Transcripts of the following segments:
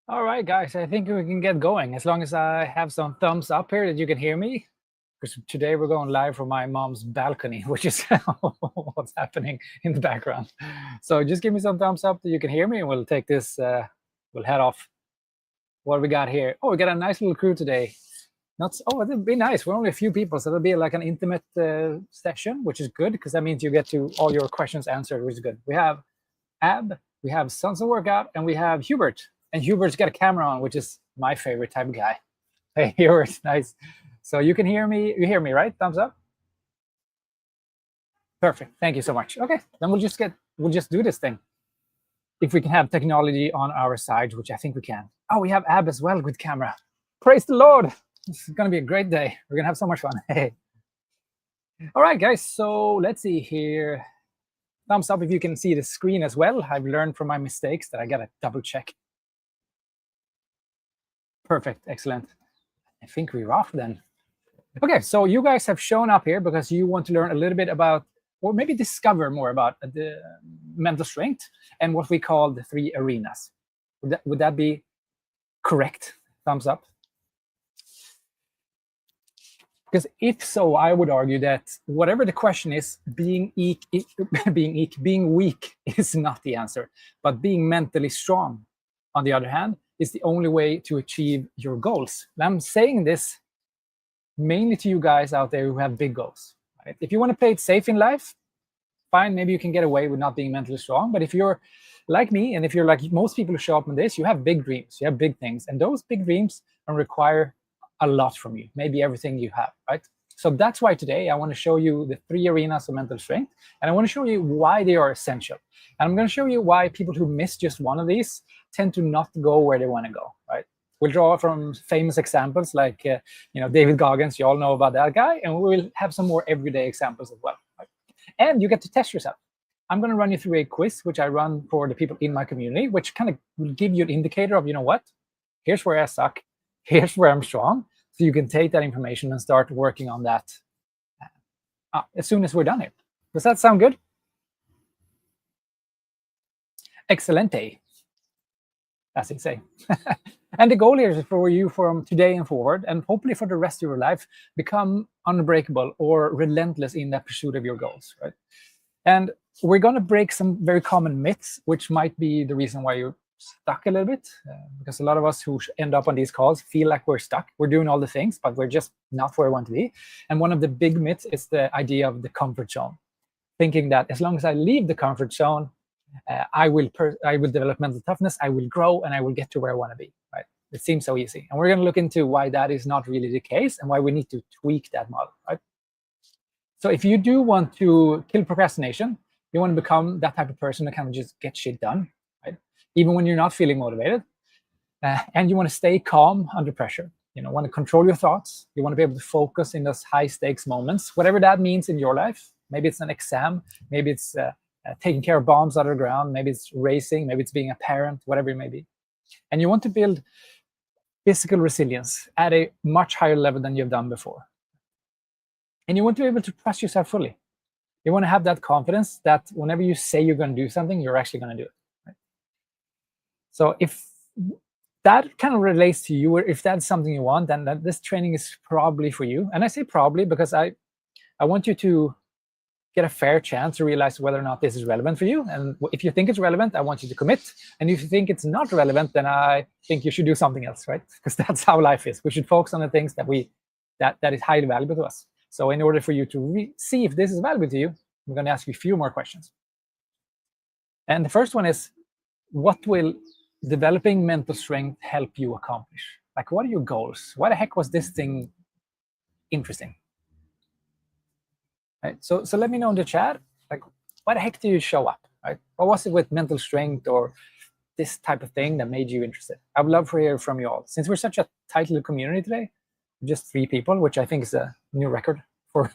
All right, guys, I think we can get going as long as I have some thumbs up here that you can hear me. Because today we're going live from my mom's balcony, which is what's happening in the background. So just give me some thumbs up that you can hear me, and we'll take this, we'll head off. What we got here? Oh, we got a nice little crew today. Oh, it'll be nice. We're only a few people, so it'll be like an intimate session, which is good because that means you get to all your questions answered, which is good. We have Ab, we have Sons of Workout, and we have Hubert. And Hubert's got a camera on, which is my favorite type of guy. Hey, Hubert, nice. So you can hear me. You hear me, right? Thumbs up. Perfect. Thank you so much. Okay, then we'll just do this thing. If we can have technology on our side, which I think we can. Oh, we have Ab as well with camera. Praise the Lord. This is going to be a great day. We're going to have so much fun. Hey. All right, guys. So let's see here. Thumbs up if you can see the screen as well. I've learned from my mistakes that I got to double check. Perfect. Excellent. I think we're off then. Okay, so you guys have shown up here because you want to learn a little bit about, or maybe discover more about the mental strength and what we call the 3 arenas. Would that be correct? Thumbs up. Because if so, I would argue that whatever the question is, being weak is not the answer. But being mentally strong, on the other hand, is the only way to achieve your goals. And I'm saying this mainly to you guys out there who have big goals. Right? If you want to play it safe in life, fine, maybe you can get away with not being mentally strong. But if you're like me, and if you're like most people who show up on this, you have big dreams, you have big things. And those big dreams require a lot from you, maybe everything you have, right? So that's why today I want to show you the 3 arenas of mental strength, and I want to show you why they are essential. And I'm going to show you why people who miss just one of these tend to not go where they want to go, right? We'll draw from famous examples like, David Goggins. You all know about that guy, and we'll have some more everyday examples as well. Right? And you get to test yourself. I'm going to run you through a quiz, which I run for the people in my community, which kind of will give you an indicator of, you know what, here's where I suck, here's where I'm strong. So you can take that information and start working on that as soon as we're done here. Does that sound good? Excelente, as they say. And the goal here is for you from today and forward, and hopefully for the rest of your life, become unbreakable or relentless in that pursuit of your goals, right? And we're going to break some very common myths, which might be the reason why you're stuck a little bit, because a lot of us who end up on these calls feel like we're stuck. We're doing all the things, but we're just not where we want to be. And one of the big myths is the idea of the comfort zone, thinking that as long as I leave the comfort zone, I will develop mental toughness, I will grow, and I will get to where I want to be. Right? It seems so easy, and we're going to look into why that is not really the case and why we need to tweak that model. Right? So if you do want to kill procrastination, you want to become that type of person that kind of just get shit done, right? Even when you're not feeling motivated, and you want to stay calm under pressure. You want to control your thoughts. You want to be able to focus in those high stakes moments, whatever that means in your life. Maybe it's an exam, maybe it's taking care of bombs out of the ground, maybe it's racing, maybe it's being a parent, whatever it may be. And you want to build physical resilience at a much higher level than you've done before. And you want to be able to trust yourself fully. You want to have that confidence that whenever you say you're going to do something, you're actually going to do it. Right? So if that kind of relates to you, or if that's something you want, then this training is probably for you. And I say probably because I want you to get a fair chance to realize whether or not this is relevant for you. And if you think it's relevant, I want you to commit. And if you think it's not relevant, then I think you should do something else, right? Because that's how life is. We should focus on the things that is highly valuable to us. So in order for you to see if this is valuable to you, I'm going to ask you a few more questions. And the first one is, what will developing mental strength help you accomplish? Like, what are your goals? Why the heck was this thing interesting? Right? So let me know in the chat, like, why the heck do you show up? Right? What was it with mental strength or this type of thing that made you interested? I would love to hear from you all. Since we're such a tight little community today, just 3 people, which I think is a new record for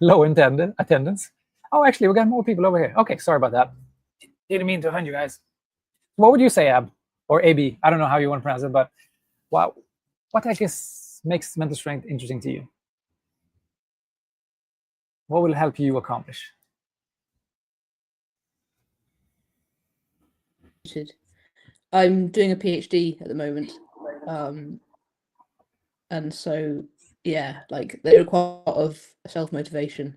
low attendance. Oh, actually, we got more people over here. Okay, sorry about that. Didn't mean to offend you guys. What would you say, Ab? Or AB? I don't know how you want to pronounce it, but wow, what I guess makes mental strength interesting to you? What will help you accomplish? I'm doing a PhD at the moment, and so yeah, like they require a lot of self-motivation,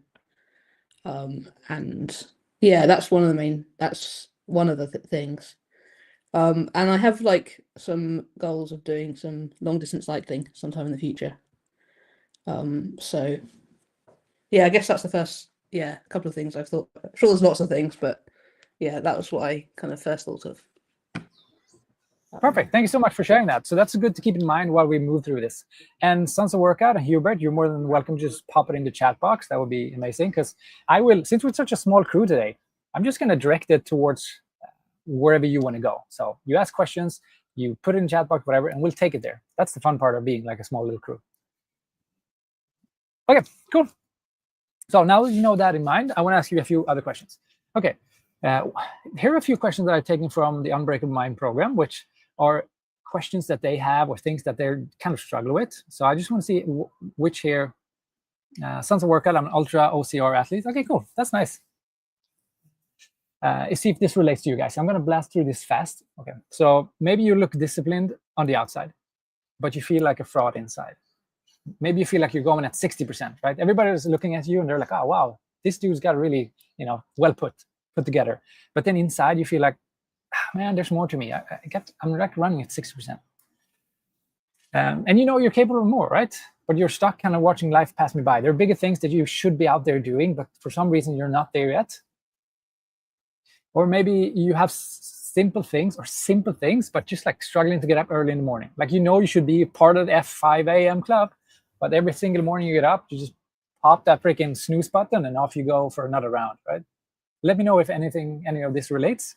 and yeah, that's one of the things. And I have like some goals of doing some long distance cycling sometime in the future. So yeah, I guess that's the first, couple of things I've thought. I'm sure there's lots of things, but yeah, that was what I kind of first thought of. Perfect. Thank you so much for sharing that. So that's good to keep in mind while we move through this. And Sons of Workout and Hubert, you're more than welcome to just pop it in the chat box. That would be amazing, because I will, since we're such a small crew today, I'm just going to direct it towards wherever you want to go. So you ask questions, you put it in the chat box, whatever, and we'll take it there. That's the fun part of being like a small little crew. Okay, cool. So now that you know that in mind, I want to ask you a few other questions. Okay, here are a few questions that I've taken from the Unbreakable Mind program, which are questions that they have or things that they're kind of struggle with. So I just want to see which here. Sons of Workout, I'm an ultra OCR athlete. Okay, cool. That's nice. Let's see if this relates to you guys. I'm going to blast through this fast. Okay, so maybe you look disciplined on the outside, but you feel like a fraud inside. Maybe you feel like you're going at 60%, right? Everybody's looking at you and they're like, oh, wow, this dude's got really, well put together. But then inside you feel like, man, there's more to me. I'm like running at 6%. And you're capable of more, right? But you're stuck kind of watching life pass me by. There are bigger things that you should be out there doing, but for some reason you're not there yet. Or maybe you have simple things, but just like struggling to get up early in the morning. Like, you should be part of the F5 a.m. club, but every single morning you get up, you just pop that freaking snooze button and off you go for another round, right? Let me know if any of this relates.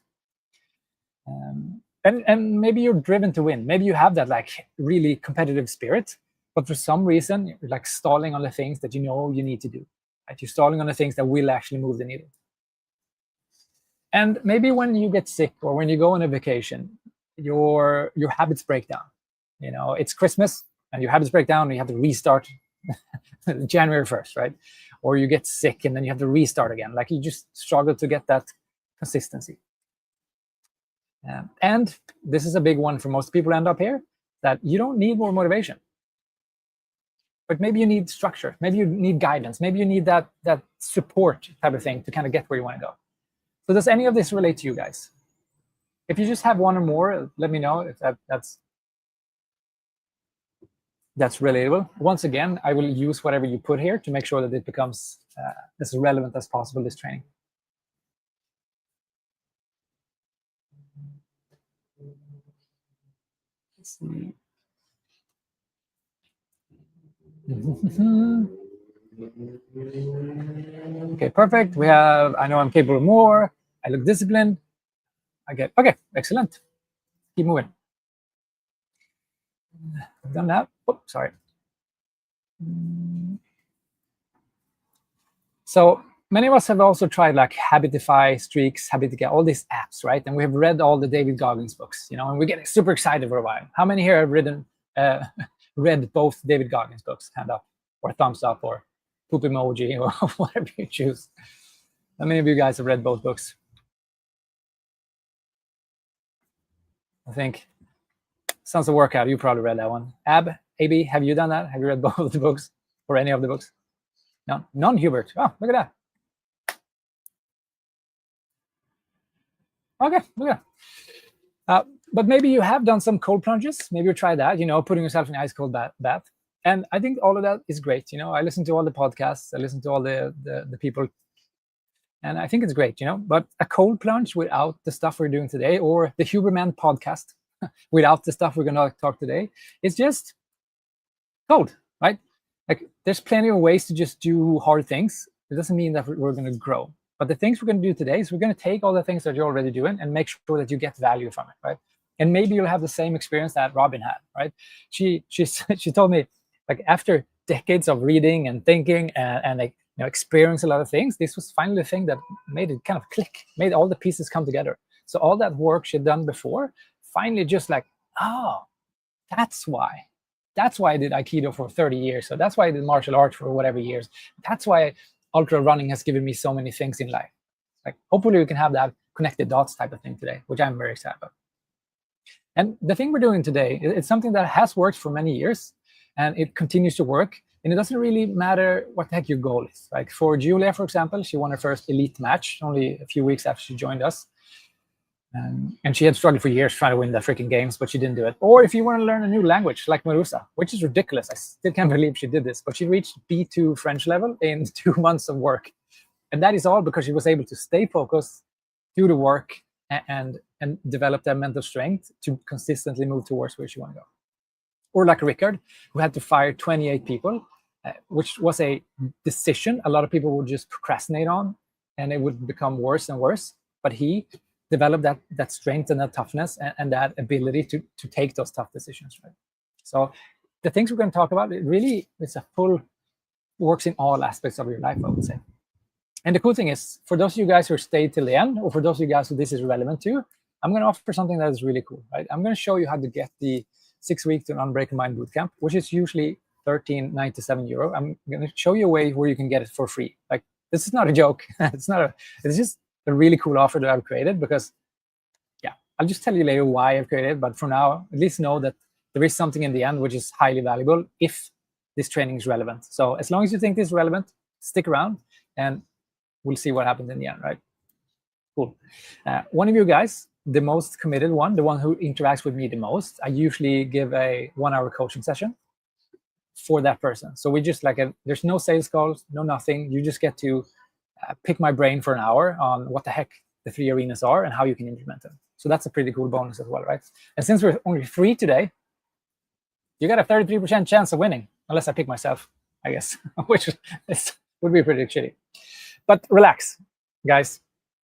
And maybe you're driven to win. Maybe you have that like really competitive spirit, but for some reason you're like stalling on the things that you need to do. Right? You're stalling on the things that will actually move the needle. And maybe when you get sick or when you go on a vacation, your habits break down. It's Christmas and your habits break down and you have to restart January 1st, right? Or you get sick and then you have to restart again. Like, you just struggle to get that consistency. And this is a big one for most people end up here, that you don't need more motivation. But maybe you need structure. Maybe you need guidance. Maybe you need that support type of thing to kind of get where you want to go. So does any of this relate to you guys? If you just have one or more, let me know if that's relatable. Once again, I will use whatever you put here to make sure that it becomes as relevant as possible, this training. Let's see. Okay, perfect. We have, I know I'm capable of more. I look disciplined. Okay, excellent. Keep moving. I've done that. Oops, sorry. So many of us have also tried like Habitify, Streaks, Habitica, all these apps, right? And we have read all the David Goggins books, and we're getting super excited for a while. How many here have read both David Goggins books? Hand up, or thumbs up, or poop emoji, or whatever you choose. How many of you guys have read both books? I think Sons of Workout, you probably read that one. AB, have you done that? Have you read both of the books or any of the books? No, none, Hubert. Oh, look at that. Okay, look at that. But maybe you have done some cold plunges. Maybe you tried that, putting yourself in an ice cold bath. And I think all of that is great. I listen to all the podcasts. I listen to all the people. And I think it's great, But a cold plunge without the stuff we're doing today, or the Huberman podcast without the stuff we're going to talk today, it's just cold, right? Like, there's plenty of ways to just do hard things. It doesn't mean that we're going to grow. But the things we're going to do today is we're going to take all the things that you're already doing and make sure that you get value from it, right? And maybe you'll have the same experience that Robin had, right? She told me, like, after decades of reading and thinking and like, experience a lot of things, this was finally the thing that made it kind of click, made all the pieces come together. So all that work she'd done before, finally just like, oh, that's why I did Aikido for 30 years. So that's why I did martial arts for whatever years. That's why ultra running has given me so many things in life. Like, hopefully we can have that connected dots type of thing today, which I'm very excited about. And the thing we're doing today, it's something that has worked for many years, and it continues to work. And it doesn't really matter what the heck your goal is. Like for Julia, for example, she won her first elite match only a few weeks after she joined us. And she had struggled for years trying to win the freaking games, but she didn't do it. Or if you want to learn a new language, like Marusa, which is ridiculous. I still can't believe she did this, but she reached B2 French level in 2 months of work. And that is all because she was able to stay focused, do the work, and develop that mental strength to consistently move towards where she want to go. Or like Rickard, who had to fire 28 people, which was a decision a lot of people would just procrastinate on, and it would become worse and worse. But he developed that strength and that toughness and that ability to take those tough decisions, right? So the things we're going to talk about, it really is a full, works in all aspects of your life, I would say. And the cool thing is, for those of you guys who stayed till the end, or for those of you guys who this is relevant to, I'm going to offer something that is really cool, right? I'm going to show you how to get the 6-week to an Unbreakable Mind bootcamp, which is usually €13.97. I'm going to show you a way where you can get it for free. Like, this is not a joke. It's just a really cool offer that I've created because, yeah, I'll just tell you later why I've created it. But for now, at least know that there is something in the end which is highly valuable if this training is relevant. So as long as you think this is relevant, stick around and we'll see what happens in the end, right? Cool. One of you guys, the most committed one, the one who interacts with me the most, I usually give a 1-hour coaching session for that person. So we just there's no sales calls, no nothing. You just get to pick my brain for an hour on what the heck the 3 arenas are and how you can implement them. So that's a pretty cool bonus as well, right? And since we're only free today, you got a 33% chance of winning, unless I pick myself, I guess, which would be pretty shitty. But relax, guys.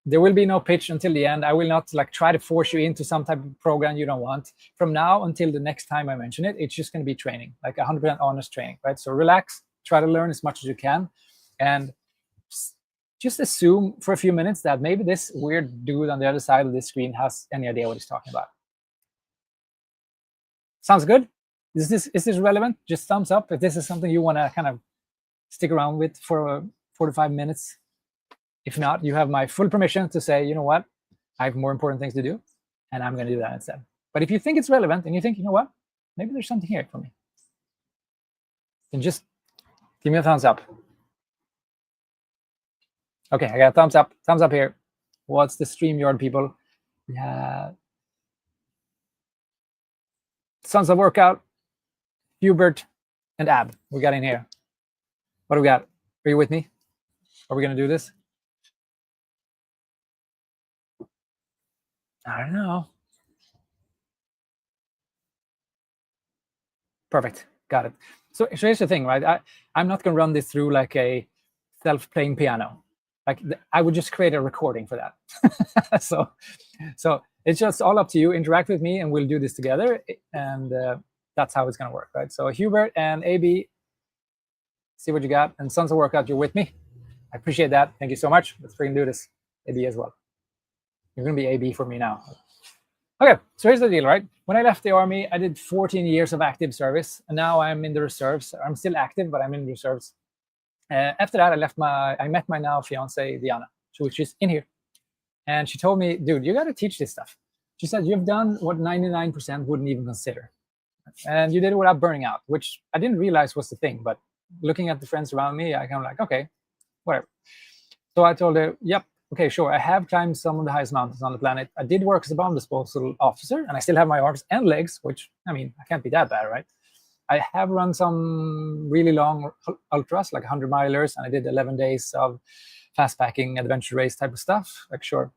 There will be no pitch until the end. I will not try to force you into some type of program you don't want. From now until the next time I mention it, it's just going to be training, 100% honest training, right? So relax, try to learn as much as you can, and just assume for a few minutes that maybe this weird dude on the other side of this screen has any idea what he's talking about. Sounds good? Is this relevant? Just thumbs up if this is something you want to kind of stick around with for 45 minutes. If not, you have my full permission to say, you know what, I have more important things to do, and I'm going to do that instead. But if you think it's relevant and you think, you know what, maybe there's something here for me, then just give me a thumbs up. Okay, I got a thumbs up. Thumbs up here. What's the StreamYard people? We have Sons of Workout, Hubert, and Ab. We got in here. What do we got? Are you with me? Are we going to do this? I don't know. Perfect. Got it. So here's the thing, right? I'm not going to run this through like a self-playing piano. I would just create a recording for that. so it's just all up to you. Interact with me, and we'll do this together. And that's how it's going to work, right? So Hubert and AB, see what you got. And Sons of Workout, you're with me. I appreciate that. Thank you so much. Let's freaking do this. AB as well. You're going to be AB for me now. Okay, so here's the deal, right? When I left the army, I did 14 years of active service, and now I'm in the reserves. I'm still active, but I'm in the reserves. After that, I met my now fiance, Diana, which is in here. And she told me, dude, you got to teach this stuff. She said, you've done what 99% wouldn't even consider. And you did it without burning out, which I didn't realize was the thing. But looking at the friends around me, I kind of like, okay, whatever. So I told her, yep, okay, sure. I have climbed some of the highest mountains on the planet. I did work as a bomb disposal officer, and I still have my arms and legs, which, I mean, I can't be that bad, right? I have run some really long ultras, like 100-milers, and I did 11 days of fast-packing adventure race type of stuff. Like, sure.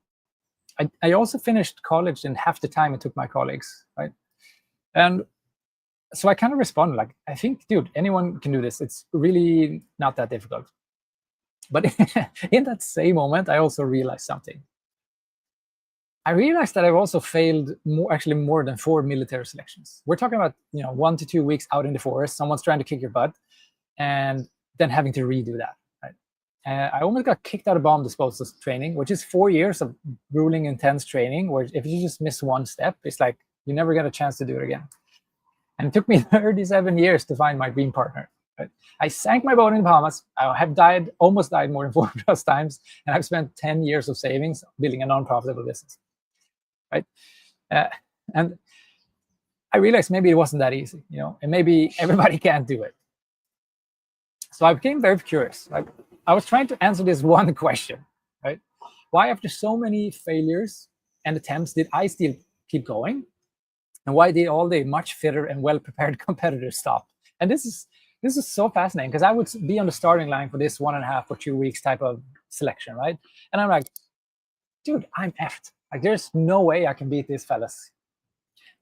I also finished college in half the time it took my colleagues, right? And so I kind of responded like, I think, dude, anyone can do this. It's really not that difficult. But in that same moment, I also realized something. I realized that I've also failed more than 4 military selections. We're talking about 1 to 2 weeks out in the forest, someone's trying to kick your butt, and then having to redo that. Right? I almost got kicked out of bomb disposal training, which is 4 years of grueling, intense training, where if you just miss one step, it's like you never get a chance to do it again. And it took me 37 years to find my dream partner. Right? I sank my boat in the Bahamas. I have almost died more than 4 plus times, and I've spent 10 years of savings building a non-profitable business. Right? And I realized maybe it wasn't that easy, and maybe everybody can't do it. So I became very curious. I was trying to answer this one question, right? Why, after so many failures and attempts, did I still keep going? And why did all the much fitter and well-prepared competitors stop? And this is so fascinating, because I would be on the starting line for this 1.5 or 2 weeks type of selection, right? And I'm like, dude, I'm effed. Like, there's no way I can beat these fellas.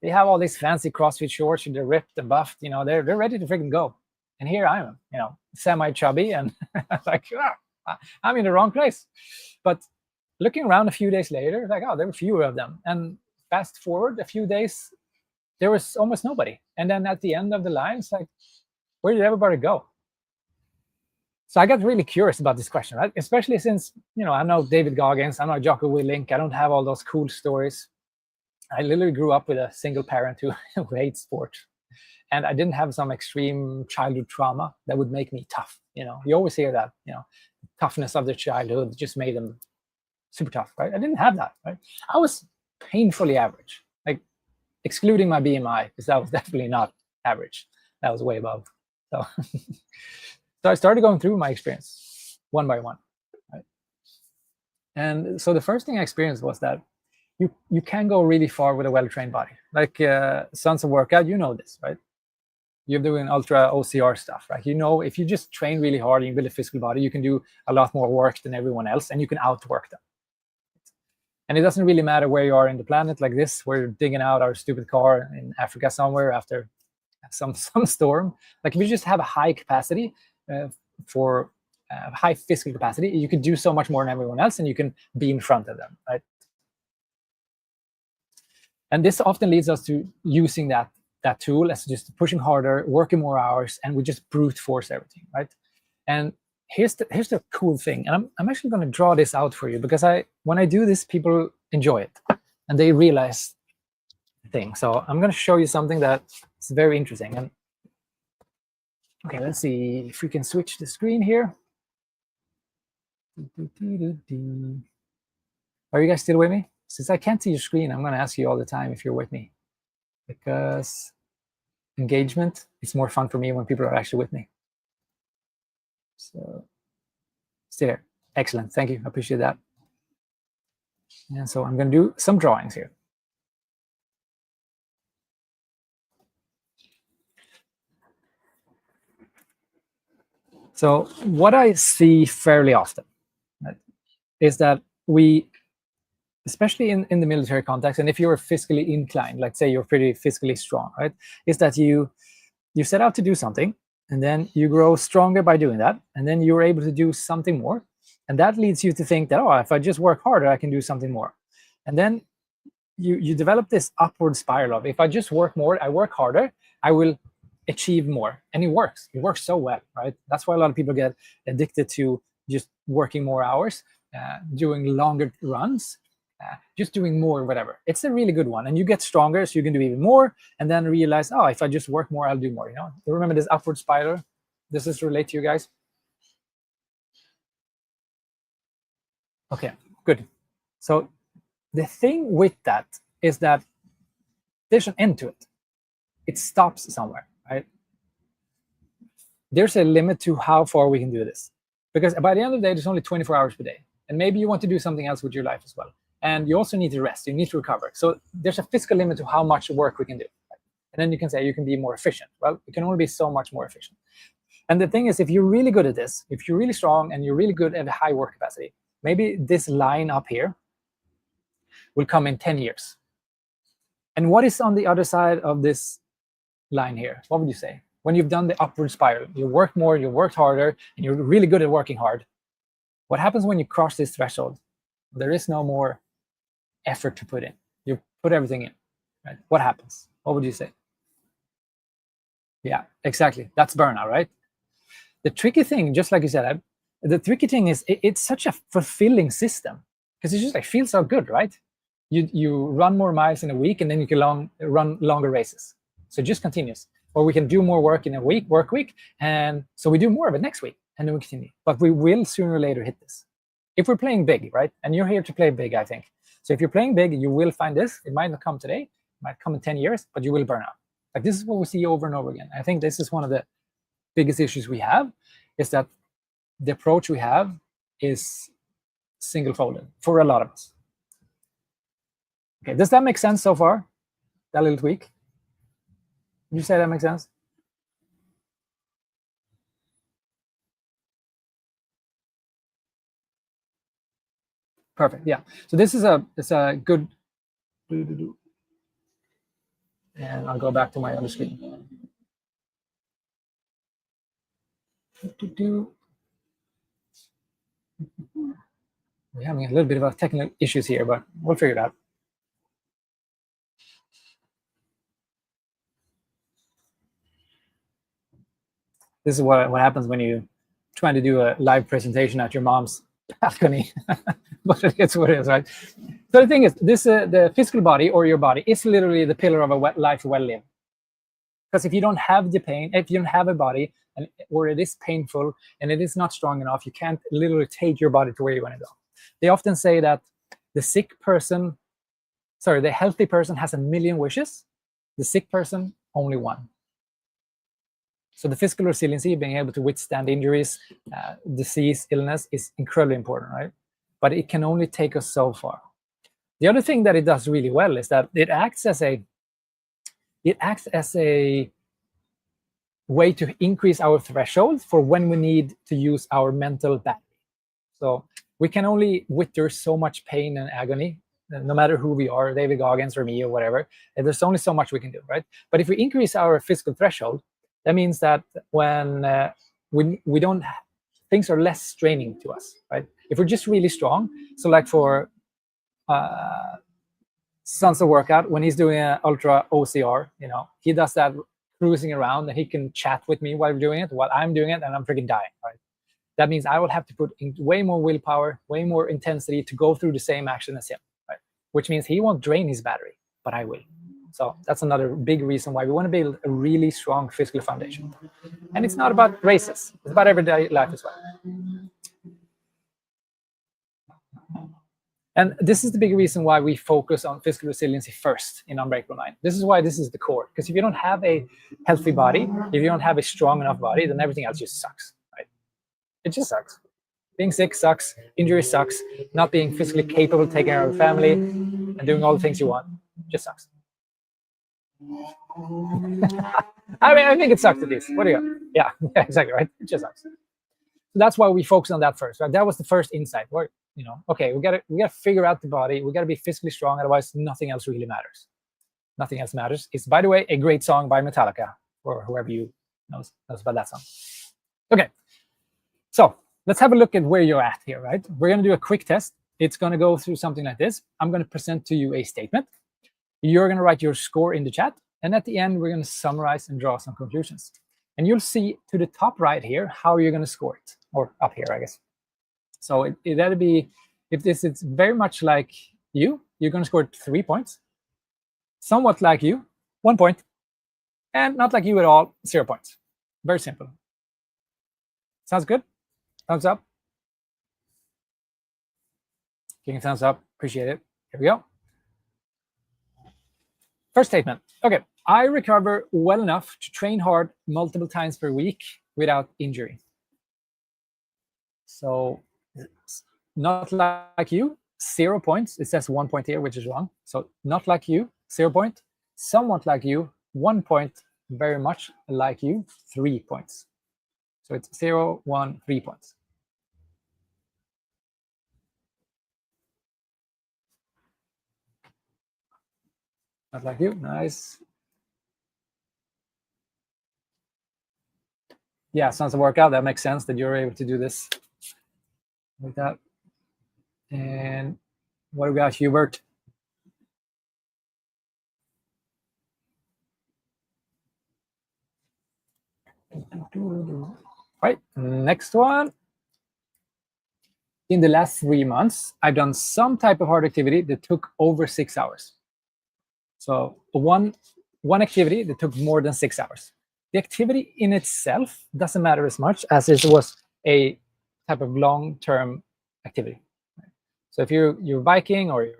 They have all these fancy CrossFit shorts, and they're ripped and buffed. They're ready to freaking go. And here I am, semi-chubby, and like, I'm in the wrong place. But looking around a few days later, like, oh, there were fewer of them. And fast forward a few days, there was almost nobody. And then at the end of the line, it's like, where did everybody go? So I got really curious about this question, right? Especially since, I know David Goggins, I know Jocko Willink, I don't have all those cool stories. I literally grew up with a single parent who hates sports. And I didn't have some extreme childhood trauma that would make me tough. You always hear that, toughness of their childhood just made them super tough, right? I didn't have that, right? I was painfully average, like excluding my BMI, because that was definitely not average. That was way above. So, so I started going through my experience one by one, right? And so the first thing I experienced was that you can go really far with a well-trained body. Like Sons of Workout, this, right? You're doing ultra OCR stuff, right? If you just train really hard and you build a physical body, you can do a lot more work than everyone else, and you can outwork them. And it doesn't really matter where you are in the planet. Like this, we're digging out our stupid car in Africa somewhere after some storm. Like, if you just have a high capacity for high physical capacity, you can do so much more than everyone else, and you can be in front of them, right? And this often leads us to using that tool as just pushing harder, working more hours, and we just brute force everything, right? And here's the cool thing, and I'm actually going to draw this out for you, because when I do this, people enjoy it and they realize things. So I'm going to show you something that's very interesting. And okay, let's see if we can switch the screen here. Are you guys still with me? Since I can't see your screen, I'm going to ask you all the time if you're with me, because engagement is more fun for me when people are actually with me. So stay there. Excellent. Thank you. I appreciate that. And so I'm going to do some drawings here. So what I see fairly often, right, is that we, especially in the military context, and if you're physically inclined, like say you're pretty physically strong, right, is that you set out to do something, and then you grow stronger by doing that, and then you're able to do something more, and that leads you to think that, oh, if I just work harder, I can do something more. And then you develop this upward spiral of, if I just work more, I work harder, I will achieve more. And it works so well, right? That's why a lot of people get addicted to just working more hours, doing longer runs, just doing more, whatever. It's a really good one, and you get stronger, so you can do even more, and then realize, oh, if I just work more, I'll do more. You remember this upward spiral? Does this relate to you guys? Okay, good. So the thing with that is that there's an end to it. It stops somewhere, right? There's a limit to how far we can do this, because by the end of the day, there's only 24 hours per day, and maybe you want to do something else with your life as well. And you also need to rest. You need to recover. So there's a physical limit to how much work we can do. And then you can say you can be more efficient. Well, you can only be so much more efficient. And the thing is, if you're really good at this, if you're really strong and you're really good at a high work capacity, maybe this line up here will come in 10 years. And what is on the other side of this line here? What would you say? When you've done the upward spiral, you work more, you worked harder, and you're really good at working hard. What happens when you cross this threshold? There is no more effort to put in. You put everything in, right? What happens? What would you say? Yeah, exactly. That's burnout, right? The tricky thing, just like you said, the tricky thing is it's such a fulfilling system, because it just like feels so good, right? You run more miles in a week, and then you can run longer races. So it just continues. Or we can do more work in a work week, and so we do more of it next week, and then we continue. But we will sooner or later hit this. If we're playing big, right? And you're here to play big, I think. So if you're playing big, you will find this. It might not come today, it might come in 10 years, but you will burn out. Like, this is what we see over and over again. I think this is one of the biggest issues we have, is that the approach we have is single-folded for a lot of us. Okay, does that make sense so far? That little tweak? Would you say that makes sense? Perfect. Yeah. So this is a good. And I'll go back to my other screen. We're having a little bit of technical issues here, but we'll figure it out. This is what happens when you try to do a live presentation at your mom's balcony. But it's what it is, right? So the thing is, this the physical body, or your body, is literally the pillar of a life well lived. Because if you don't have the pain, if you don't have a body, or it is painful and it is not strong enough, you can't literally take your body to where you want to go. They often say that the healthy person has 1,000,000 wishes, the sick person only one. So the physical resiliency, being able to withstand injuries, disease, illness, is incredibly important, right? But it can only take us so far. The other thing that it does really well is that it acts as a way to increase our threshold for when we need to use our mental battery. So we can only withstand so much pain and agony, no matter who we are, David Goggins or me or whatever. And there's only so much we can do, right? But if we increase our physical threshold, that means that when we don't, things are less straining to us, right? If we're just really strong, so like for Son's workout, when he's doing an ultra OCR, he does that cruising around, and he can chat with me while we're doing it, while I'm doing it, and I'm freaking dying, right? That means I will have to put in way more willpower, way more intensity to go through the same action as him, right? Which means he won't drain his battery, but I will. So that's another big reason why we want to build a really strong physical foundation. And it's not about races, it's about everyday life as well. And this is the big reason why we focus on physical resiliency first in Unbreakable 9. This is why this is the core. Because if you don't have a healthy body, if you don't have a strong enough body, then everything else just sucks, right? It just sucks. Being sick sucks. Injury sucks. Not being physically capable of taking care of your family and doing all the things you want just sucks. I think it sucks at least. What do you? Yeah, exactly, right? It just sucks. So that's why we focus on that first, right? That was the first insight. Where, okay, we gotta figure out the body. We gotta be physically strong. Otherwise, nothing else really matters. Nothing else matters. It's, by the way, a great song by Metallica, or whoever you knows about that song. Okay, so let's have a look at where you're at here, right? We're gonna do a quick test. It's gonna go through something like this. I'm gonna present to you a statement. You're gonna write your score in the chat, and at the end, we're gonna summarize and draw some conclusions. And you'll see to the top right here how you're gonna score it, or up here, I guess. So that'll be, if this is very much like you're going to score 3 points. Somewhat like you, 1 point. And not like you at all, 0 points. Very simple. Sounds good? Thumbs up. Give me a thumbs up. Appreciate it. Here we go. First statement. Okay. I recover well enough to train hard multiple times per week without injury. So not like you, 0 points. It says 1 point here, which is wrong. So not like you, 0 point. Somewhat like you, 1 point. Very much like you, 3 points. So it's 0, 1, 3 points. Not like you, nice. Yeah, sounds a workout. That makes sense that you're able to do this like that. And what do we got, Hubert? Right, next one. In the last 3 months, I've done some type of hard activity that took over 6 hours. So one activity that took more than 6 hours. The activity in itself doesn't matter as much as it was a type of long-term activity. So if you're biking, or you're,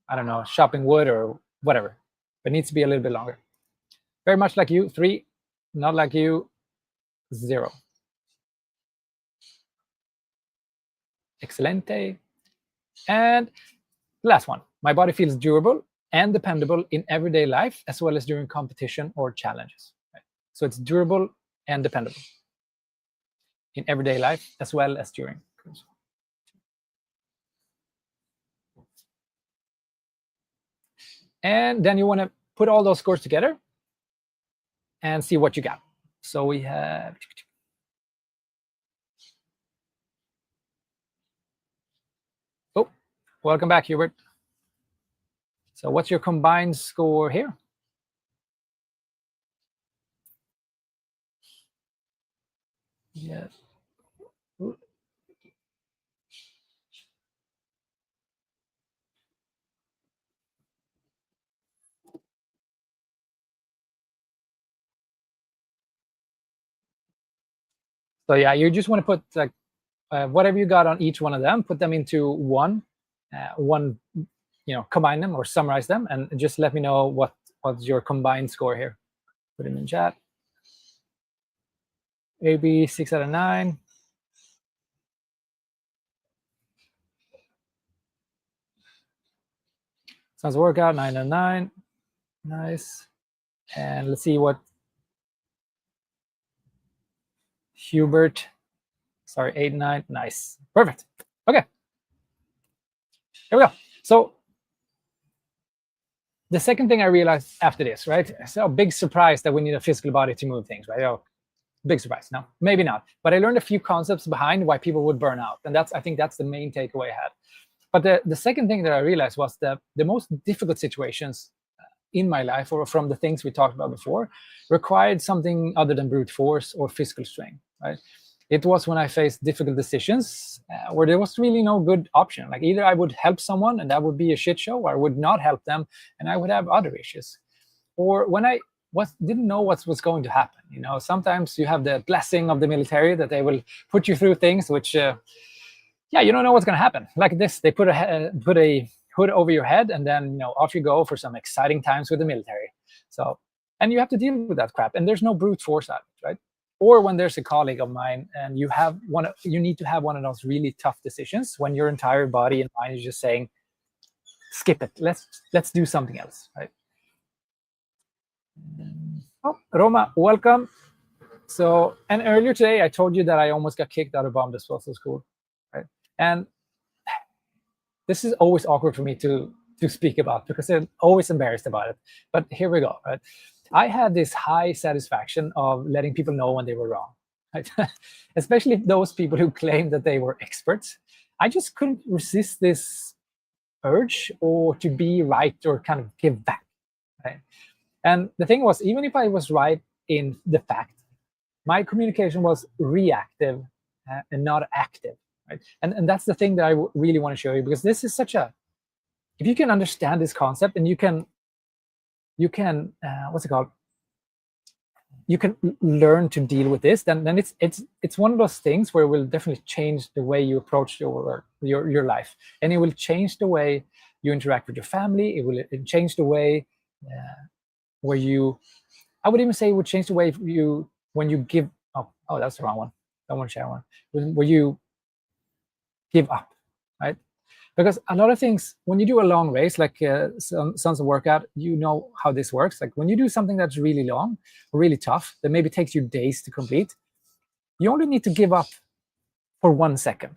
I don't know, chopping wood or whatever, it needs to be a little bit longer. Very much like you, 3. Not like you, 0. Excelente. And the last one. My body feels durable and dependable in everyday life, as well as during competition or challenges. Right? So it's durable and dependable in everyday life, as well as during. And then you want to put all those scores together and see what you got. So we have. Oh, welcome back, Hubert. So what's your combined score here? Yes. So yeah, you just want to put like whatever you got on each one of them, put them into one, combine them or summarize them, and just let me know what's your combined score here. Put them in chat. AB 6 out of 9. Sounds workout 9 out of 9. Nice. And let's see what Hubert. Sorry, 8 9. Nice. Perfect. Okay. Here we go. So the second thing I realized after this, right? So a big surprise that we need a physical body to move things, right? Oh, big surprise. No, maybe not. But I learned a few concepts behind why people would burn out. And I think that's the main takeaway I had. But the second thing that I realized was that the most difficult situations in my life, or from the things we talked about before, required something other than brute force or physical strength, right? It was when I faced difficult decisions where there was really no good option. Like either I would help someone and that would be a shit show, or I would not help them and I would have other issues. Or when I didn't know what was going to happen. Sometimes you have the blessing of the military that they will put you through things which, you don't know what's going to happen. Like this, they put a hood over your head, and then off you go for some exciting times with the military. So, and you have to deal with that crap, and there's no brute force out of it, right? Or when there's a colleague of mine and you need to have one of those really tough decisions when your entire body and mind is just saying, skip it, let's do something else, right? Oh, Roma, welcome. So, and earlier today I told you that I almost got kicked out of bomb disposal school, right? And this is always awkward for me to speak about because I'm always embarrassed about it. But here we go, right? I had this high satisfaction of letting people know when they were wrong, right? Especially those people who claimed that they were experts. I just couldn't resist this urge or to be right or kind of give back, right? And the thing was, even if I was right in the fact, my communication was reactive and not active, right? And that's the thing that I really want to show you, because this is such a, if you can understand this concept and you can what's it called? You can learn to deal with this, then it's one of those things where it will definitely change the way you approach your life, and it will change the way you interact with your family. It will change the way where you, I would even say it would change the way when you give up. Oh, that's the wrong one. Don't want to share one. Where you give up, right? Because a lot of things, when you do a long race, like Sons of Workout, you know how this works. Like when you do something that's really long, really tough, that maybe takes you days to complete, you only need to give up for 1 second,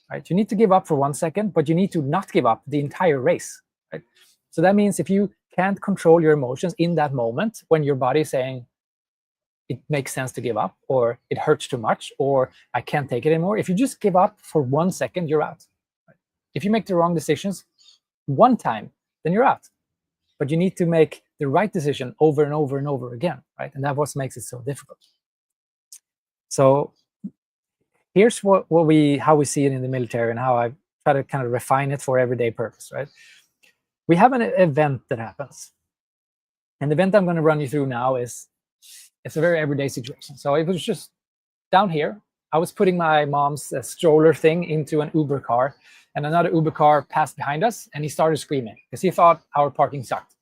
right? You need to give up for 1 second, but you need to not give up the entire race, right? So that means if you can't control your emotions in that moment, when your body is saying it makes sense to give up, or it hurts too much, or I can't take it anymore, if you just give up for 1 second, you're out. If you make the wrong decisions one time, then you're out. But you need to make the right decision over and over and over again, right? And that's what makes it so difficult. So here's how we see it in the military, and how I try to kind of refine it for everyday purpose, right? We have an event that happens. And the event I'm going to run you through now it's a very everyday situation. So it was just down here. I was putting my mom's stroller thing into an Uber car, and another Uber car passed behind us, and he started screaming because he thought our parking sucked.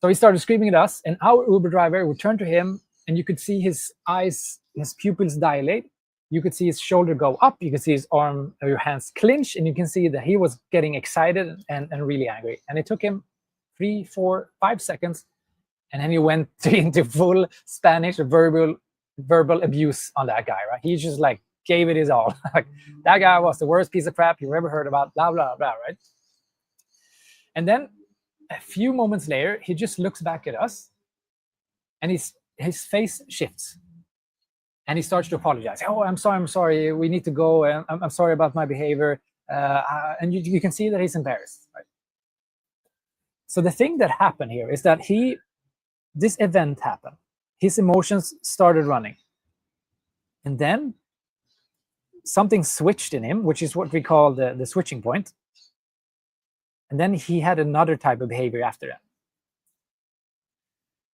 So he started screaming at us, and our Uber driver would turn to him, and you could see his eyes, his pupils dilate. You could see his shoulder go up. You could see his arm or your hands clench, and you can see that he was getting excited and really angry. And it took him 3, 4, 5 seconds, and then he went into full Spanish verbal abuse on that guy, right? He just like gave it his all. Like, that guy was the worst piece of crap you've ever heard about, blah, blah, blah, right? And then a few moments later, he just looks back at us, and his face shifts. And he starts to apologize. Oh, I'm sorry, we need to go. I'm sorry about my behavior. And you can see that he's embarrassed, right? So the thing that happened here is that this event happened. His emotions started running. And then something switched in him, which is what we call the switching point. And then he had another type of behavior after that.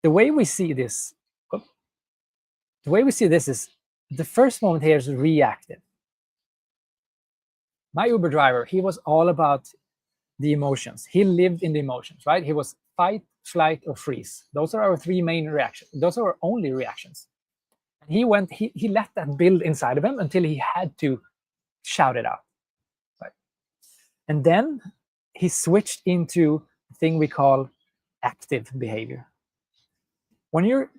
The way we see this is the first moment here is reactive. My Uber driver, he was all about the emotions. He lived in the emotions, right? He was fight, flight, or freeze. Those are our 3 main reactions. Those are our only reactions. And he let that build inside of him until he had to shout it out, right? And then he switched into the thing we call active behavior. When you're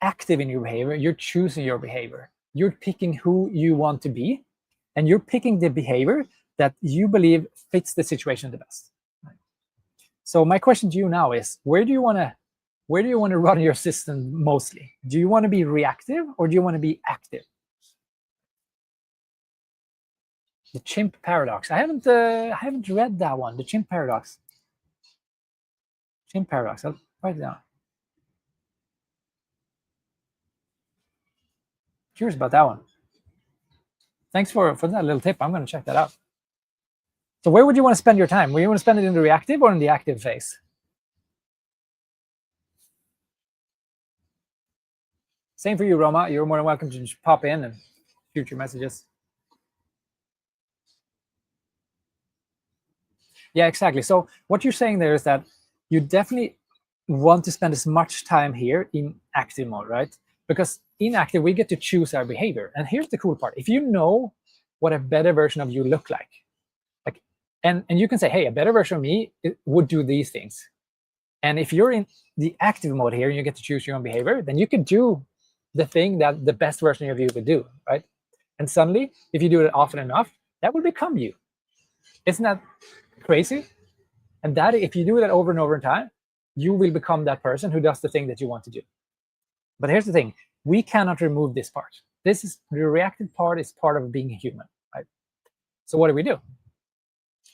active in your behavior, you're choosing your behavior. You're picking who you want to be, and you're picking the behavior that you believe fits the situation the best. Right? So my question to you now is, where do you want to run your system mostly? Do you want to be reactive, or do you want to be active? The chimp paradox. I haven't read that one. The chimp paradox. Chimp paradox. I'll write it down. Curious about that one. Thanks for that little tip. I'm going to check that out. So where would you want to spend your time? Would you want to spend it in the reactive or in the active phase? Same for you, Roma. You're more than welcome to just pop in and shoot your messages. Yeah, exactly. So what you're saying there is that you definitely want to spend as much time here in active mode, right? Because in active, we get to choose our behavior. And here's the cool part. If you know what a better version of you look like and you can say, hey, a better version of me would do these things. And if you're in the active mode here and you get to choose your own behavior, then you can do the thing that the best version of you would do, right? And suddenly, if you do it often enough, that will become you. Isn't that crazy? And that if you do that over and over in time, you will become that person who does the thing that you want to do. But here's the thing. We cannot remove this part. The reactive part is part of being a human, right? So what do?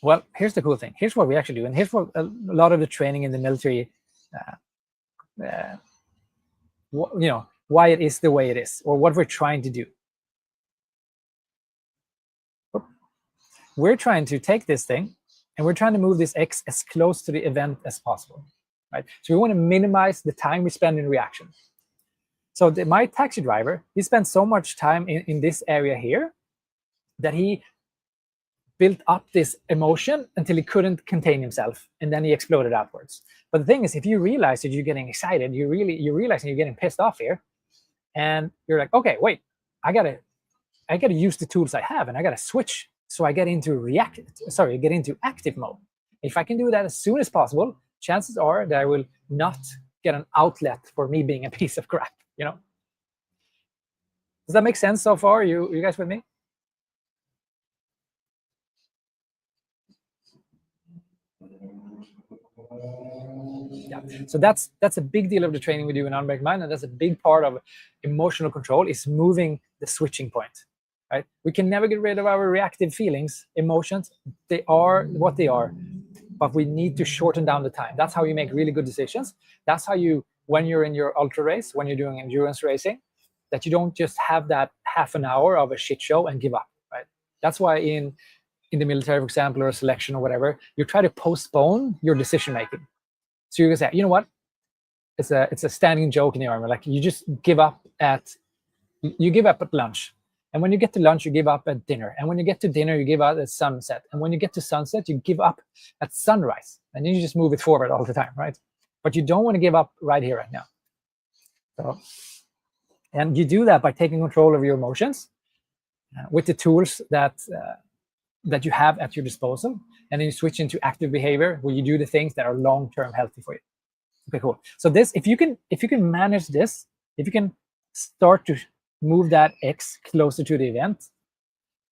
Well, here's the cool thing. Here's what we actually do. And here's what a lot of the training in the military, why it is the way it is, or what we're trying to do. We're trying to take this thing, and we're trying to move this X as close to the event as possible, right? So we want to minimize the time we spend in reaction. So my taxi driver, he spent so much time in this area here that he built up this emotion until he couldn't contain himself, and then he exploded outwards. But the thing is, if you realize that you're getting excited, you're realizing you're getting pissed off here, and you're like, okay, wait, I gotta use the tools I have, and I gotta switch so I get into active mode. If I can do that as soon as possible, chances are that I will not get an outlet for me being a piece of crap. Does that make sense so far? You guys with me? Yeah. So that's a big deal of the training we do in Unbreakable Mind, and that's a big part of emotional control, is moving the switching point. Right? We can never get rid of our reactive feelings, emotions. They are what they are, but we need to shorten down the time. That's how you make really good decisions. That's how you, when you're in your ultra race, when you're doing endurance racing, that you don't just have that half an hour of a shit show and give up. Right? That's why in the military, for example, or a selection or whatever, you try to postpone your decision making. So you can say, you know what? It's a standing joke in the army. Like, you just give up at lunch. And when you get to lunch, you give up at dinner. And when you get to dinner, you give up at sunset. And when you get to sunset, you give up at sunrise. And then you just move it forward all the time, right? but you don't want to give up right here, right now. So, and you do that by taking control of your emotions with the tools that you have at your disposal, and then you switch into active behavior where you do the things that are long-term healthy for you. Okay, cool. So this, if you can manage this, if you can start to move that X closer to the event,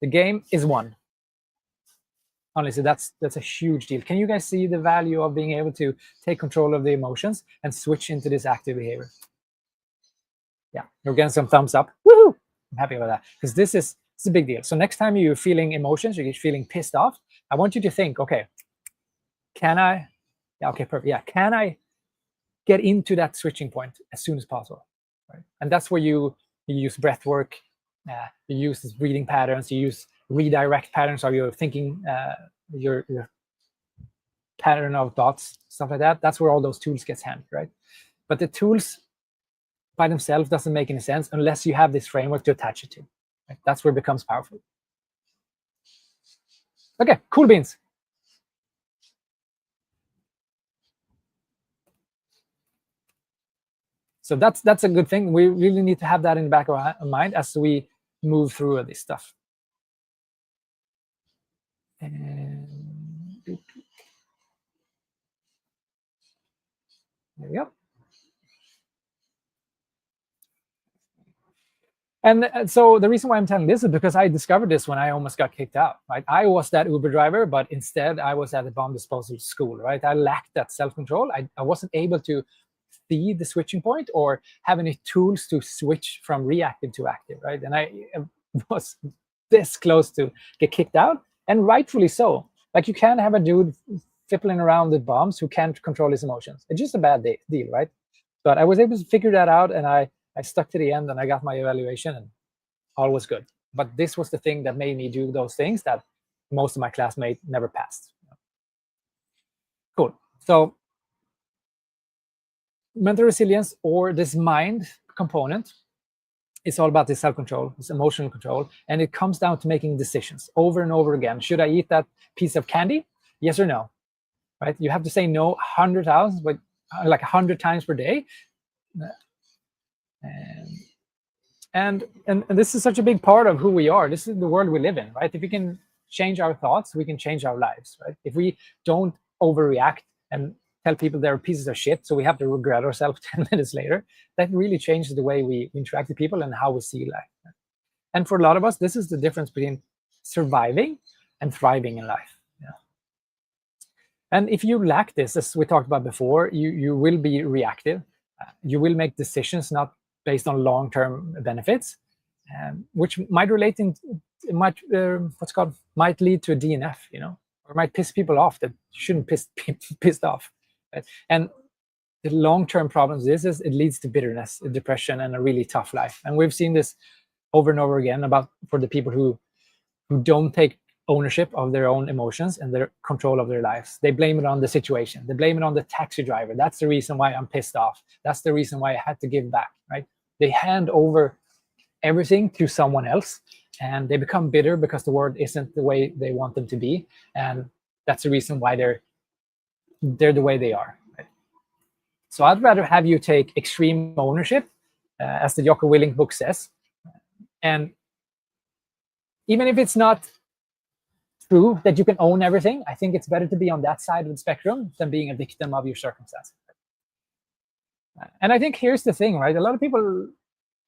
the game is won. Honestly, that's a huge deal. Can you guys see the value of being able to take control of the emotions and switch into this active behavior? Yeah, you're getting some thumbs up. Woohoo! I'm happy about that, because it's a big deal. So next time you're feeling emotions, you're feeling pissed off, I want you to think, okay, can I? Yeah, okay, perfect. Yeah, can I get into that switching point as soon as possible? Right? And that's where you use breath work, you use breathing patterns, you use redirect patterns of your thinking, your pattern of thoughts, stuff like that. That's where all those tools gets handled, right? But the tools by themselves doesn't make any sense unless you have this framework to attach it to. Right? That's where it becomes powerful. Okay, cool beans. So that's a good thing. We really need to have that in the back of our mind as we move through this stuff. And there we go. And so the reason why I'm telling this is because I discovered this when I almost got kicked out. Right? I was that Uber driver, but instead I was at a bomb disposal school. Right? I lacked that self-control. I wasn't able to see the switching point or have any tools to switch from reactive to active. Right? And I was this close to get kicked out, and rightfully so. Like, you can't have a dude fiddling around with bombs who can't control his emotions. It's just a bad deal, right? But I was able to figure that out, and I stuck to the end, and I got my evaluation, and all was good. But this was the thing that made me do those things that most of my classmates never passed. Cool. So mental resilience, or this mind component, it's all about this self-control, this emotional control, and it comes down to making decisions over and over again. Should I eat that piece of candy? Yes or no? Right? You have to say no 100,000, but like 100 times per day. And this is such a big part of who we are. This is the world we live in, right? If we can change our thoughts, we can change our lives, right? If we don't overreact and tell people they're pieces of shit, so we have to regret ourselves 10 minutes later, that really changes the way we interact with people and how we see life. And for a lot of us, this is the difference between surviving and thriving in life. Yeah. And if you lack this, as we talked about before, you will be reactive. You will make decisions not based on long-term benefits, which might relate might lead to a DNF, or might piss people off that shouldn't pissed off. Right? And the long-term problems is it leads to bitterness, depression, and a really tough life. And we've seen this over and over again for the people who don't take ownership of their own emotions and their control of their lives. They blame it on the situation. They blame it on the taxi driver. That's the reason why I'm pissed off. That's the reason why I had to give back, right? They hand over everything to someone else, and they become bitter because the world isn't the way they want them to be. And that's the reason why they're the way they are. Right? So I'd rather have you take extreme ownership, as the Jocko Willink book says. And even if it's not true that you can own everything, I think it's better to be on that side of the spectrum than being a victim of your circumstances. And I think here's the thing, right? A lot of people,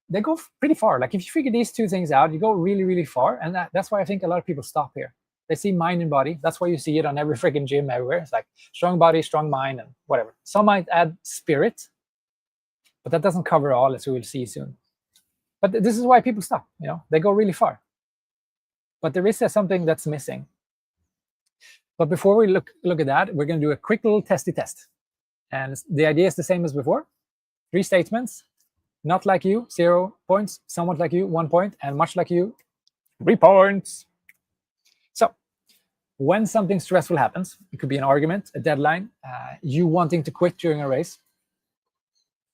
they go pretty far. Like, if you figure these two things out, you go really, really far. And that's why I think a lot of people stop here. They see mind and body. That's why you see it on every freaking gym everywhere. It's like strong body, strong mind, and whatever. Some might add spirit, but that doesn't cover all, as we will see soon. But this is why people stop. They go really far. But there is something that's missing. But before we look at that, we're going to do a quick little testy test. And the idea is the same as before. 3 statements. Not like you, 0 points. Somewhat like you, 1 point. And much like you, 3 points. So when something stressful happens, it could be an argument, a deadline, you wanting to quit during a race,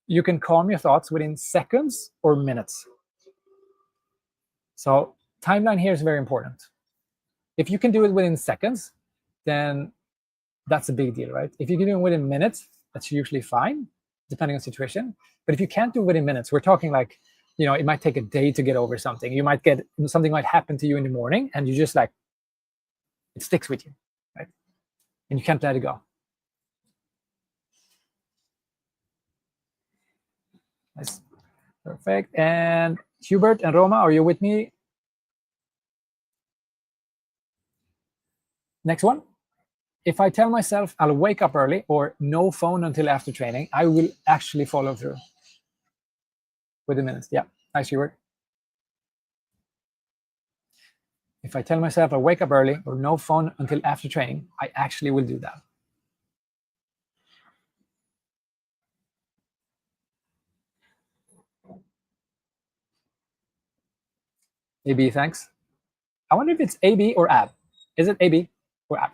you can calm your thoughts within seconds or minutes. So timeline here is very important. If you can do it within seconds, then that's a big deal, right? If you can do it within minutes, that's usually fine, depending on situation. But if you can't do it within minutes, we're talking like, it might take a day to get over something. You might get something might happen to you in the morning, and you just like, it sticks with you, right? And you can't let it go. Nice. Perfect. And Hubert and Roma, are you with me? Next one. If I tell myself I'll wake up early or no phone until after training, I will actually follow through within minutes. Yeah, nice, Hubert. If I tell myself I'll wake up early or no phone until after training, I actually will do that. AB, thanks. I wonder if it's AB or AB. Is it AB or AB?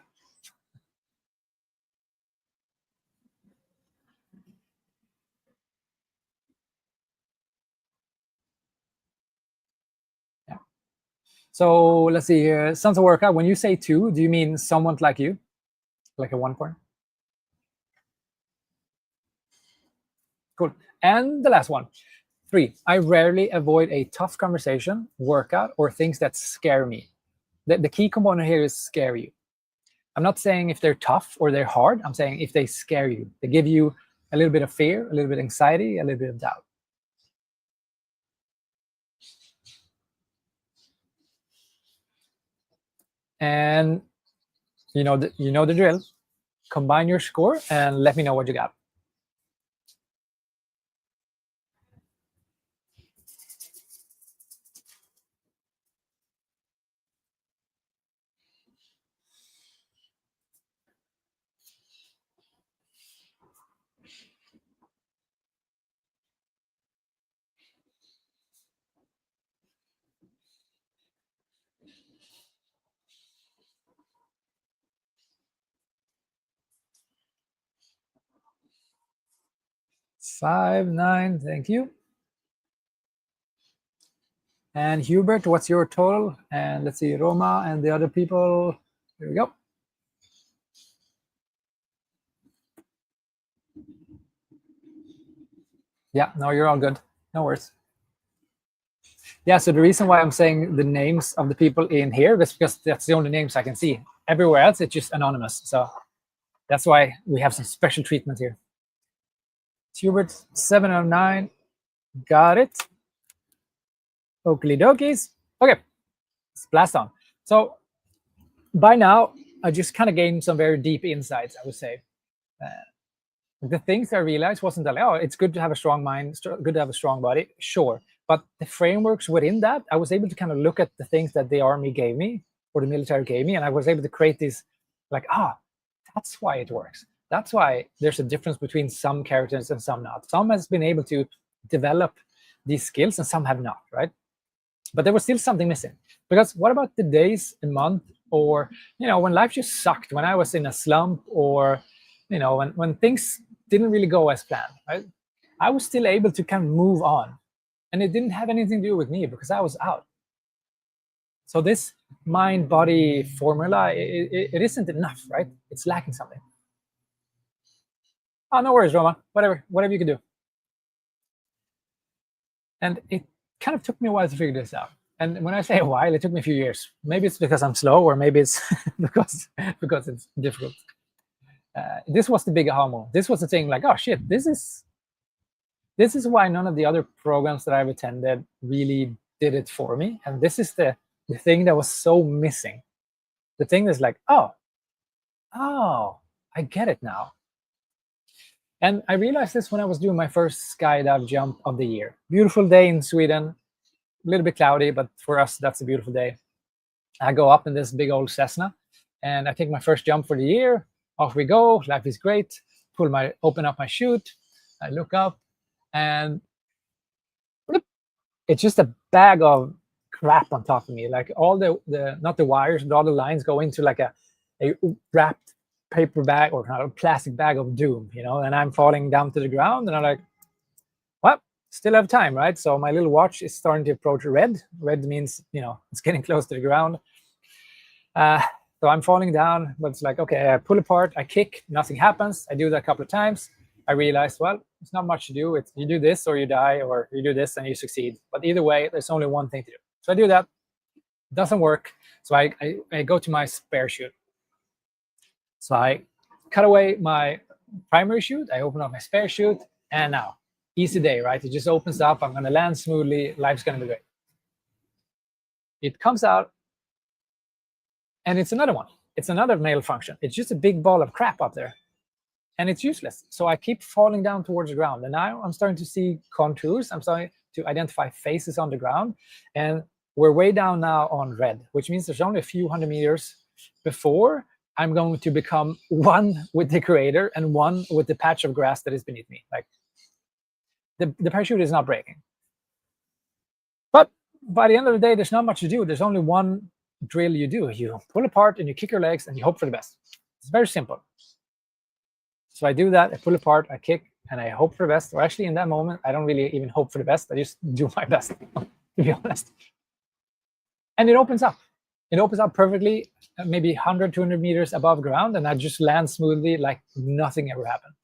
Yeah. So let's see here. Sons of Workout, when you say 2, do you mean someone like you? Like a 1 point? Cool. And the last one. 3, I rarely avoid a tough conversation, workout, or things that scare me. The key component here is scare you. I'm not saying if they're tough or they're hard. I'm saying if they scare you. They give you a little bit of fear, a little bit of anxiety, a little bit of doubt. And you know the drill. Combine your score and let me know what you got. Five, 9, thank you. And Hubert, what's your total? And let's see, Roma and the other people. Here we go. Yeah, no, you're all good. No worries. Yeah, so the reason why I'm saying the names of the people in here is because that's the only names I can see. Everywhere else, it's just anonymous. So that's why we have some special treatment here. Hubert, 7 out of 9. Got it. Oakley dokies. Okay, let's blast on. So by now, I just kind of gained some very deep insights, I would say. The things I realized wasn't that, oh, it's good to have a strong mind, good to have a strong body, sure. But the frameworks within that, I was able to kind of look at the things that the army gave me or the military gave me, and I was able to create these, like, that's why it works. That's why there's a difference between some characters and some not. Some has been able to develop these skills and some have not, right? But there was still something missing. Because what about the days and month, or when life just sucked, when I was in a slump, or when things didn't really go as planned, right? I was still able to kind of move on, and it didn't have anything to do with me because I was out. So this mind-body formula, it isn't enough, right? It's lacking something. Oh, no worries, Roma. Whatever you can do. And it kind of took me a while to figure this out. And when I say a while, it took me a few years. Maybe it's because I'm slow, or maybe it's because it's difficult. This was the big aha moment. This was the thing, like, oh shit, this is why none of the other programs that I've attended really did it for me. And this is the thing that was so missing. The thing that's like, oh, I get it now. And I realized this when I was doing my first skydive jump of the year. Beautiful day in Sweden, a little bit cloudy, but for us, that's a beautiful day. I go up in this big old Cessna, and I take my first jump for the year. Off we go. Life is great. Open up my chute. I look up, and it's just a bag of crap on top of me. Like all the not the wires, but all the lines go into like a wrapped paper bag or kind of plastic bag of doom, and I'm falling down to the ground, and I'm like, well, still have time, right? So my little watch is starting to approach red. Red means, it's getting close to the ground. So I'm falling down, but it's like, okay, I pull apart, I kick, nothing happens. I do that a couple of times. I realized, well, it's not much to do. It's you do this or you die, or you do this and you succeed. But either way, there's only one thing to do. So I do that. It doesn't work. So I go to my spare chute. So I cut away my primary chute. I open up my spare chute, and now, easy day, right? It just opens up. I'm going to land smoothly. Life's going to be great. It comes out, and it's another one. It's another malfunction. It's just a big ball of crap up there, and it's useless. So I keep falling down towards the ground, and now I'm starting to see contours. I'm starting to identify faces on the ground, and we're way down now on red, which means there's only a few 100 meters before I'm going to become one with the creator and one with the patch of grass that is beneath me. Like the parachute is not breaking. But by the end of the day, there's not much to do. There's only one drill you do. You pull apart and you kick your legs and you hope for the best. It's very simple. So I do that. I pull apart, I kick, and I hope for the best. Or actually, in that moment, I don't really even hope for the best. I just do my best, to be honest. And it opens up. It opens up perfectly, maybe 100, 200 meters above ground, and I just land smoothly like nothing ever happened.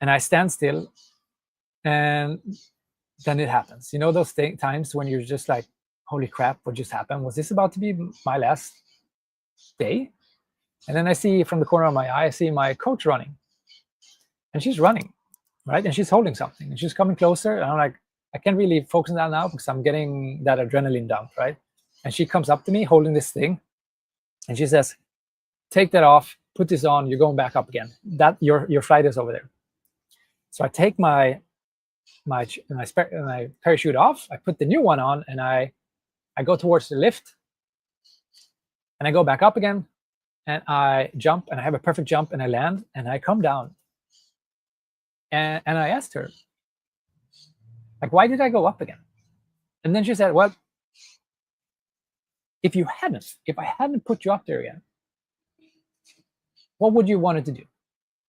And I stand still, and then it happens. You know those times when you're just like, holy crap, what just happened? Was this about to be my last day? And then I see from the corner of my eye, I see my coach running. And she's running, right? And she's holding something, and she's coming closer, and I'm like, I can't really focus on that now because I'm getting that adrenaline dump, right? And she comes up to me holding this thing, and she says, take that off, put this on, you're going back up again. That your flight is over there. So I take my parachute off, I put the new one on, and I go towards the lift, and I go back up again, and I jump, and I have a perfect jump, and I land, and I come down. And I asked her, like, why did I go up again? And then she said, well, if I hadn't put you up there again, what would you wanted to do?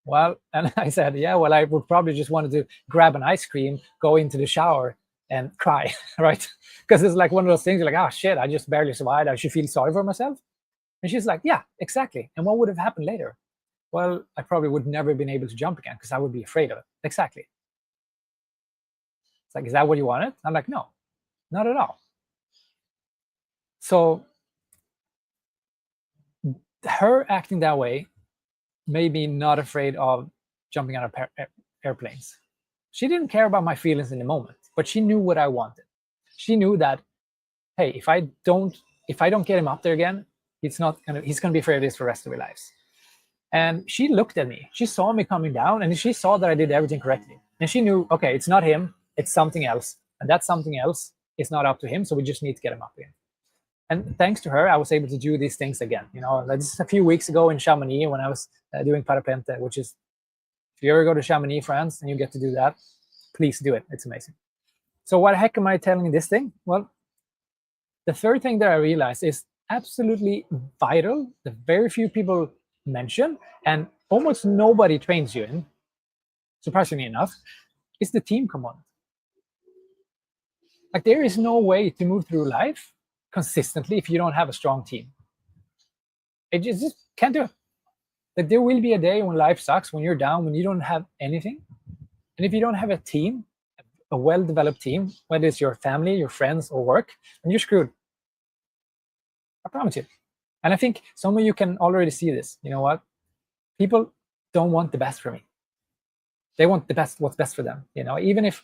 Well, and I said, yeah, well, I would probably just wanted to grab an ice cream, go into the shower, and cry, right? Because it's like one of those things, you're like, oh shit, I just barely survived. I should feel sorry for myself. And she's like, yeah, exactly. And what would have happened later? Well, I probably would never have been able to jump again because I would be afraid of it. Exactly. It's like, is that what you wanted? I'm like, no, not at all. So her acting that way made me not afraid of jumping out of airplanes. She didn't care about my feelings in the moment, but she knew what I wanted. She knew that, hey, if I don't get him up there again, he's gonna be afraid of this for the rest of his lives. And she looked at me. She saw me coming down, and she saw that I did everything correctly. And she knew, okay, it's not him, it's something else. And that something else is not up to him, so we just need to get him up again. And thanks to her, I was able to do these things again. You know, this is a few weeks ago in Chamonix when I was doing parapente, which is, if you ever go to Chamonix, France, and you get to do that, please do it. It's amazing. So what the heck am I telling this thing? Well, the third thing that I realized is absolutely vital, that very few people mention, and almost nobody trains you in, surprisingly enough, is the team component. Like, there is no way to move through life consistently if you don't have a strong team. It just can't do it. Like, there will be a day when life sucks, when you're down, when you don't have anything. And if you don't have a team, a well-developed team, whether it's your family, your friends, or work, then you're screwed. I promise you. And I think some of you can already see this. You know what? People don't want the best for me. They want the best, what's best for them. You know, even if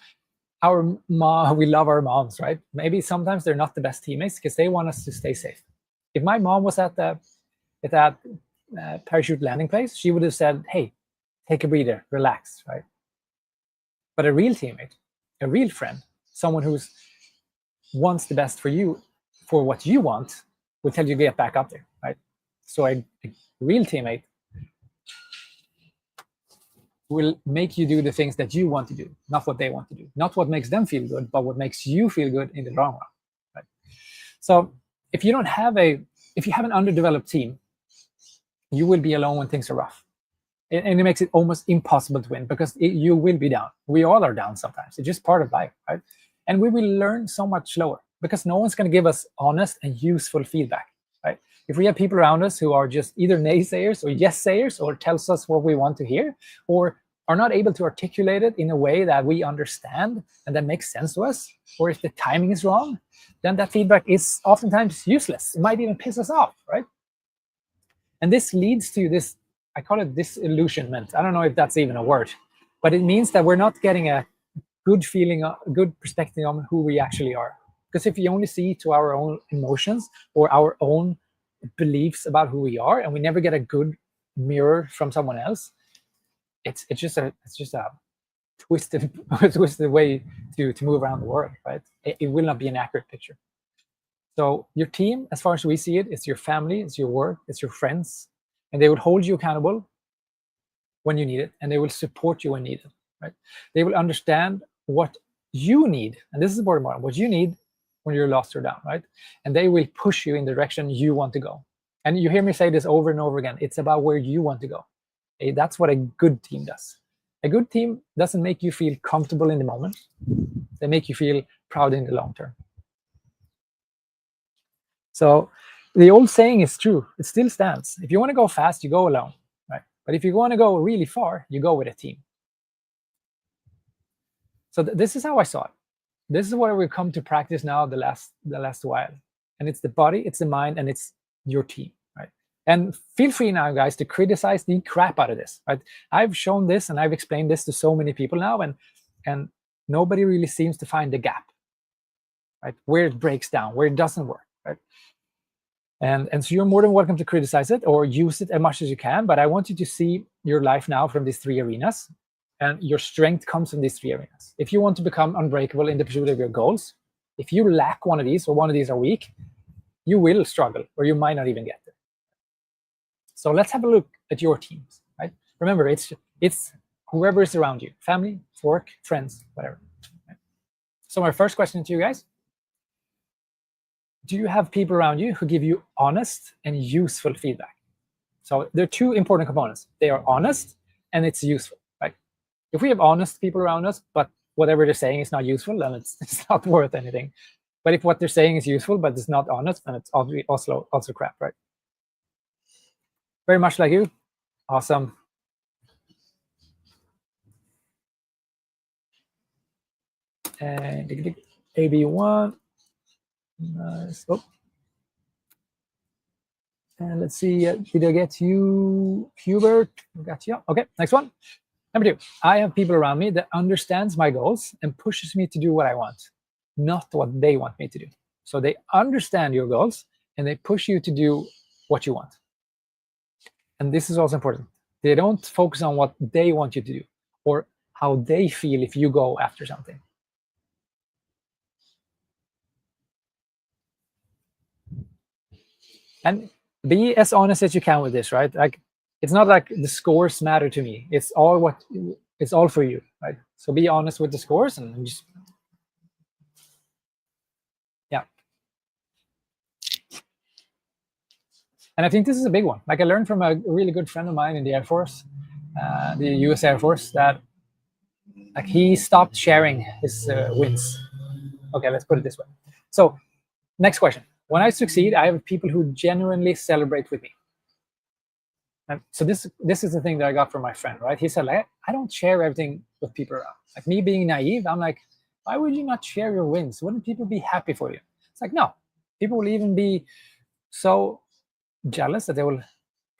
our mom, we love our moms, right? Maybe sometimes they're not the best teammates because they want us to stay safe. If my mom was at that parachute landing place, she would have said, hey, take a breather, relax, right? But a real teammate, a real friend, someone who wants the best for you, for what you want, will tell you to get back up there, right? So a real teammate will make you do the things that you want to do, not what they want to do. Not what makes them feel good, but what makes you feel good in the long run, right? So if you have an underdeveloped team, you will be alone when things are rough. And it makes it almost impossible to win because you will be down. We all are down sometimes. It's just part of life, right? And we will learn so much slower because no one's going to give us honest and useful feedback, right? If we have people around us who are just either naysayers or yes sayers, or tells us what we want to hear, or are not able to articulate it in a way that we understand and that makes sense to us, or if the timing is wrong, then that feedback is oftentimes useless. It might even piss us off, right? And this leads to this, I call it disillusionment. I don't know if that's even a word, but it means that we're not getting a good feeling, a good perspective on who we actually are. Because if we only see to our own emotions or our own beliefs about who we are, and we never get a good mirror from someone else, it's just a twisted way to move around the world, right? It will not be an accurate picture. So your team, as far as we see it, it's your family, it's your work, it's your friends, and they will hold you accountable when you need it, and they will support you when needed, right? They will understand what you need, and this is the important part, what you need when you're lost or down, right? And they will push you in the direction you want to go. And you hear me say this over and over again, it's about where you want to go. Okay? That's what a good team does. A good team doesn't make you feel comfortable in the moment. They make you feel proud in the long term. So the old saying is true. It still stands. If you want to go fast, you go alone, right? But if you want to go really far, you go with a team. So this is how I saw it. This is what we've come to practice now the last while. And it's the body, it's the mind, and it's your team, right? And feel free now, guys, to criticize the crap out of this, right? I've shown this and I've explained this to so many people now, and nobody really seems to find the gap, right? Where it breaks down, where it doesn't work, right? And so you're more than welcome to criticize it or use it as much as you can, but I want you to see your life now from these three arenas, and your strength comes from these three arenas. If you want to become unbreakable in the pursuit of your goals, if you lack one of these or one of these are weak, you will struggle, or you might not even get there. So let's have a look at your teams, right? Remember, it's whoever is around you, family, work, friends, whatever. Right? So my first question to you guys, do you have people around you who give you honest and useful feedback? So there are two important components. They are honest and it's useful, right? If we have honest people around us, but whatever they're saying is not useful, then it's not worth anything. But if what they're saying is useful, but it's not honest, then it's also crap, right? Very much like you. Awesome. And AB1. Nice. Oh. And let's see, did I get you, Hubert? Got you. Okay, next one. Number 2, I have people around me that understands my goals and pushes me to do what I want, not what they want me to do. So they understand your goals and they push you to do what you want. And this is also important. They don't focus on what they want you to do or how they feel if you go after something. And be as honest as you can with this, right? Like, it's not like the scores matter to me. It's all for you, right? So be honest with the scores and just, yeah. And I think this is a big one. Like, I learned from a really good friend of mine in the Air Force, the US Air Force, that like he stopped sharing his wins. Okay, let's put it this way. So next question. When I succeed, I have people who genuinely celebrate with me. And so this is the thing that I got from my friend, right? He said, like, I don't share everything with people around. Like, me being naive, I'm like, why would you not share your wins? Wouldn't people be happy for you? It's like, no. People will even be so jealous that they will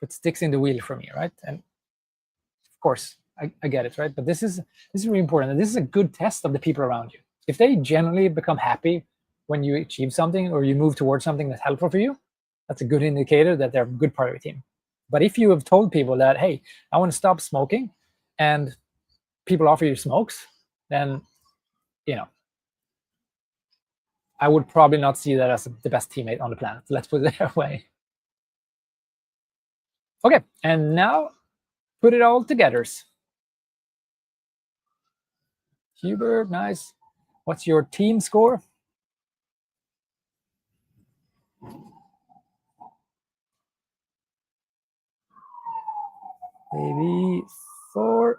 put sticks in the wheel for me, right? And of course, I get it, right? But this is really important. And this is a good test of the people around you. If they genuinely become happy when you achieve something or you move towards something that's helpful for you, that's a good indicator that they're a good part of your team. But if you have told people that, hey, I want to stop smoking, and people offer you smokes, then, I would probably not see that as the best teammate on the planet. Let's put it that way. Okay, and now put it all together. Hubert, nice. What's your team score? Maybe 4.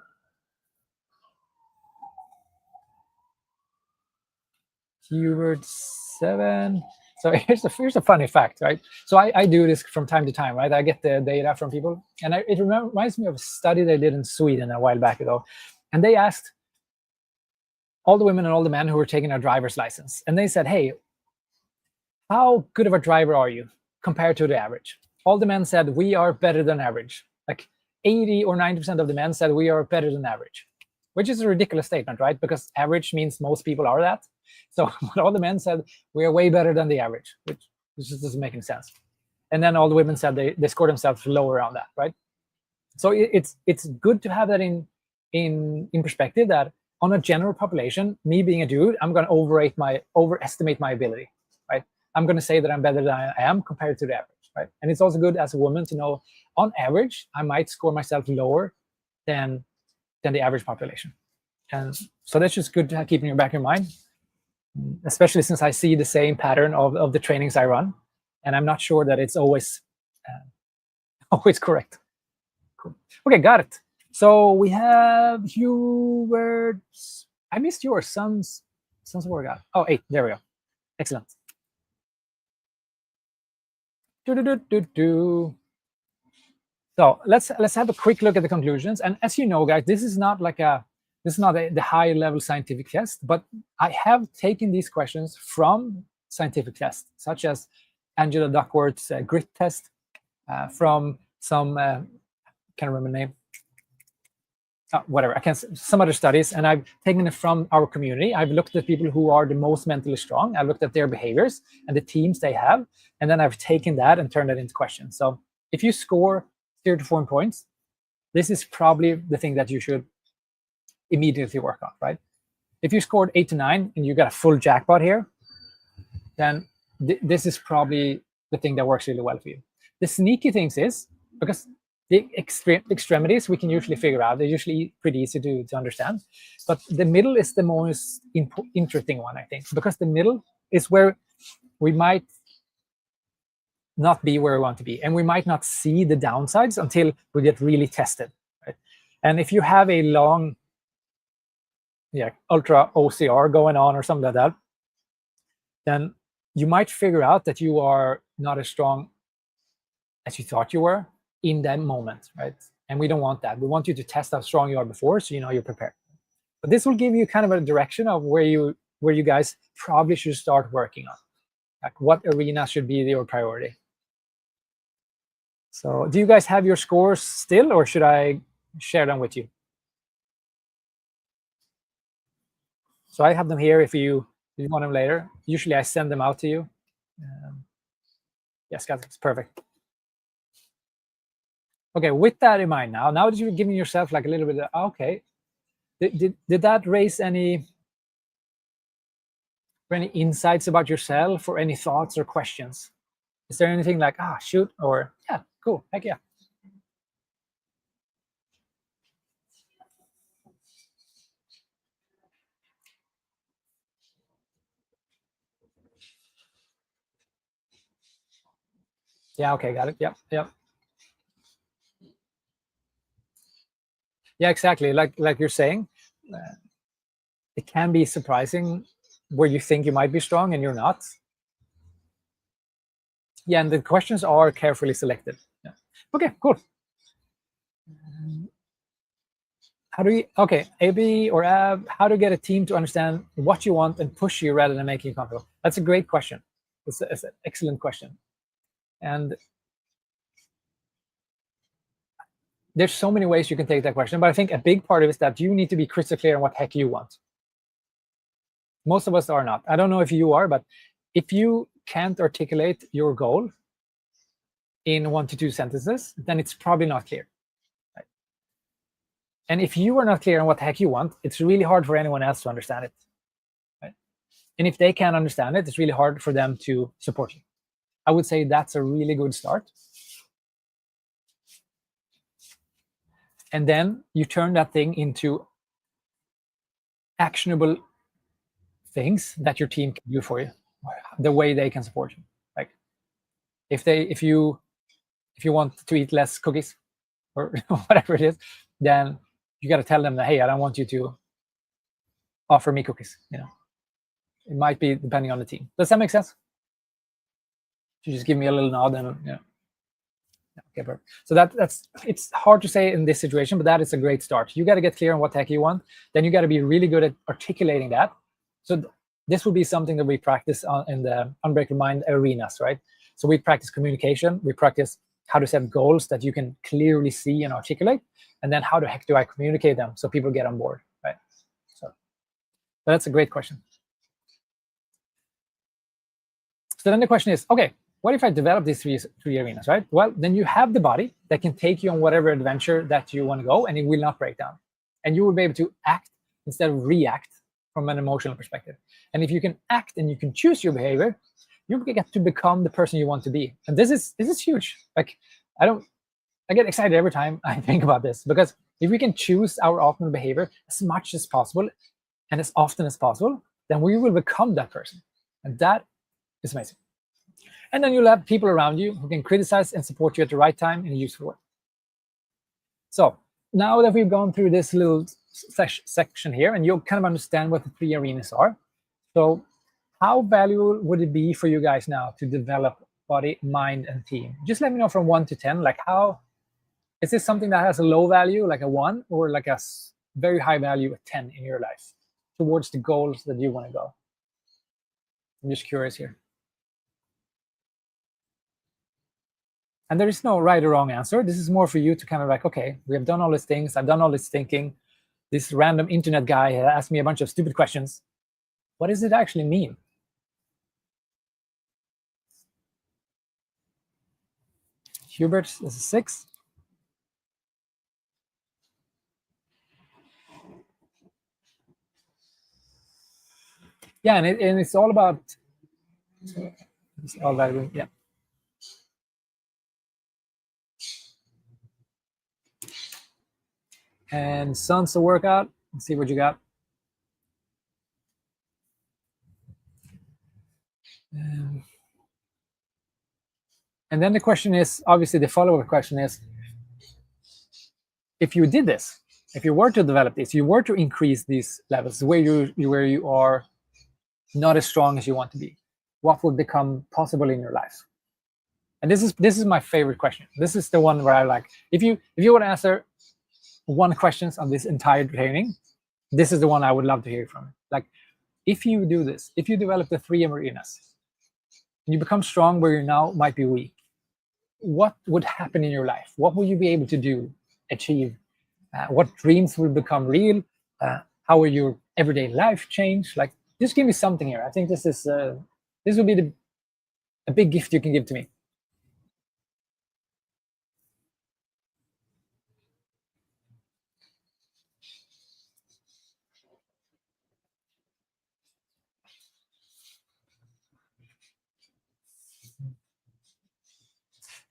Hubert 7. So here's a funny fact, right? So I do this from time to time, right? I get the data from people, and it reminds me of a study they did in Sweden a while back ago, and they asked all the women and all the men who were taking their driver's license, and they said, "Hey, how good of a driver are you compared to the average?" All the men said, "We are better than average." Like 80 or 90% of the men said, "We are better than average," which is a ridiculous statement, right? Because average means most people are that. So all the men said, "We are way better than the average," which just doesn't make any sense. And then all the women said they scored themselves lower on that, right? So it's good to have that in perspective, that on a general population, me being a dude, I'm going to overestimate my ability, right? I'm going to say that I'm better than I am compared to the average, right? And it's also good as a woman to know, on average, I might score myself lower than the average population. And so that's just good to keep in your back of your mind, especially since I see the same pattern of the trainings I run, and I'm not sure that it's always always correct. Cool. Okay, got it. So we have Hubert's. I missed yours. Sons of Orga. Oh, 8. There we go. Excellent. So let's have a quick look at the conclusions. And as you know, guys, this is not the high level scientific test, but I have taken these questions from scientific tests, such as Angela Duckworth's grit test, from some can't remember the name. Whatever, some other studies, and I've taken it from our community. I've looked at people who are the most mentally strong. I've looked at their behaviors and the teams they have, and then I've taken that and turned it into questions. So if you score 0 to 4 points, this is probably the thing that you should immediately work on, right? If you scored 8 to 9 and you got a full jackpot here, then this is probably the thing that works really well for you. The sneaky things is, because the extremities we can usually figure out. They're usually pretty easy to understand. But the middle is the most interesting one, I think, because the middle is where we might not be where we want to be, and we might not see the downsides until we get really tested, right? And if you have a long, ultra OCR going on or something like that, then you might figure out that you are not as strong as you thought you were in that moment, right? And we don't want that. We want you to test how strong you are before, so you know you're prepared. But this will give you kind of a direction of where you guys probably should start working on, like what arena should be your priority. So do you guys have your scores still, or should I share them with you? So I have them here if you want them later. Usually I send them out to you. Yes, guys, it's perfect. Okay, with that in mind, now that you're giving yourself like a little bit of, okay, did that raise any insights about yourself, or any thoughts or questions? Is there anything like, shoot, or yeah, cool, heck yeah? Yeah, okay, got it. Yep. Yeah, exactly. Like you're saying, it can be surprising where you think you might be strong and you're not. Yeah, and the questions are carefully selected. Yeah. Okay, cool. AB or Ab, how to get a team to understand what you want and push you rather than making you comfortable? That's a great question. It's an excellent question. And there's so many ways you can take that question, but I think a big part of it is that you need to be crystal clear on what the heck you want. Most of us are not. I don't know if you are, but if you can't articulate your goal in 1 to 2 sentences, then it's probably not clear. Right? And if you are not clear on what the heck you want, it's really hard for anyone else to understand it. Right? And if they can't understand it, it's really hard for them to support you. I would say that's a really good start. And then you turn that thing into actionable things that your team can do for you, the way they can support you. Like if you want to eat less cookies or whatever it is, then you got to tell them that, hey, I don't want you to offer me cookies. It might be depending on the team. Does that make sense? You just give me a little nod and yeah. Okay, perfect. So it's hard to say in this situation, but that is a great start. You got to get clear on what the heck you want. Then you got to be really good at articulating that. So this will be something that we practice in the Unbreakable Mind arenas, right? So we practice communication. We practice how to set goals that you can clearly see and articulate, and then how the heck do I communicate them so people get on board, right? So that's a great question. So then the question is, okay, what if I develop these three arenas, right? Well, then you have the body that can take you on whatever adventure that you want to go, and it will not break down. And you will be able to act instead of react from an emotional perspective. And if you can act and you can choose your behavior, you get to become the person you want to be. And this is huge. Like I get excited every time I think about this, because if we can choose our optimal behavior as much as possible and as often as possible, then we will become that person. And that is amazing. And then you'll have people around you who can criticize and support you at the right time in a useful way. So now that we've gone through this little section here, and you'll kind of understand what the three arenas are. So how valuable would it be for you guys now to develop body, mind, and team? Just let me know from 1 to 10, like how, is this something that has a low value, like a 1, or like a very high value, a 10 in your life towards the goals that you want to go? I'm just curious here. And there is no right or wrong answer. This is more for you to kind of like, okay, we have done all these things. I've done all this thinking. This random internet guy asked me a bunch of stupid questions. What does it actually mean? Hubert is a 6. Yeah, and it's all about, it's all that, yeah. And Sun's a workout. Let's see what you got. And then the question is, obviously the follow-up question is, if you did this, if you were to develop this, you were to increase these levels where you are not as strong as you want to be, what would become possible in your life? And this is my favorite question. This is the one where I like, if you want to answer 1 question on this entire training, this is the one I would love to hear from. Like, if you do this, if you develop the 3 arenas, and you become strong where you now might be weak, what would happen in your life? What will you be able to do, achieve? What dreams will become real? How will your everyday life change? Like, just give me something here. I think this will be a big gift you can give to me.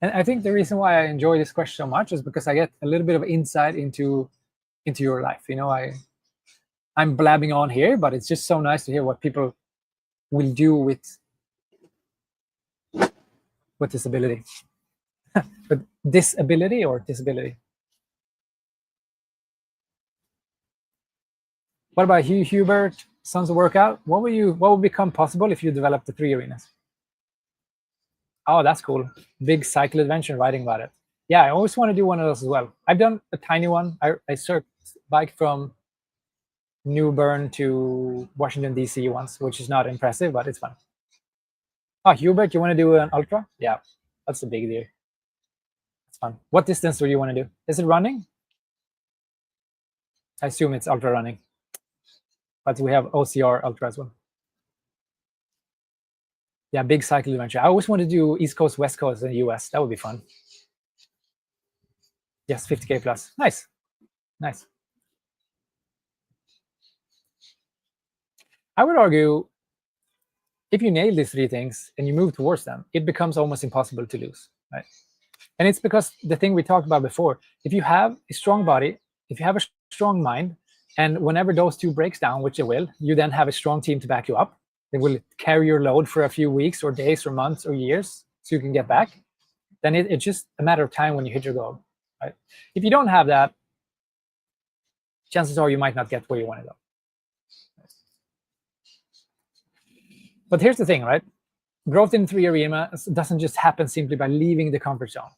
And I think the reason why I enjoy this question so much is because I get a little bit of insight into your life. You know, I'm blabbing on here, but it's just so nice to hear what people will do with disability. But disability or disability? What about Hubert? Sons of workout. What would become possible if you developed the 3 arenas? Oh, that's cool. Big cycle adventure, writing about it. Yeah, I always want to do one of those as well. I've done a tiny one. I biked from New Bern to Washington, D.C. once, which is not impressive, but it's fun. Oh, Hubert, you want to do an ultra? Yeah, that's a big deal. It's fun. What distance do you want to do? Is it running? I assume it's ultra running. But we have OCR ultra as well. Yeah, big cycle adventure. I always want to do East Coast, West Coast in the US. That would be fun. Yes, 50K plus. Nice. Nice. I would argue if you nail these 3 things and you move towards them, it becomes almost impossible to lose, right? And it's because the thing we talked about before, if you have a strong body, if you have a strong mind, and whenever those 2 breaks down, which it will, you then have a strong team to back you up. They will carry your load for a few weeks or days or months or years so you can get back. Then it's just a matter of time when you hit your goal, right? If you don't have that, chances are you might not get where you want to go. But here's the thing, right? growth in 3 arenas doesn't just happen simply by leaving the comfort zone.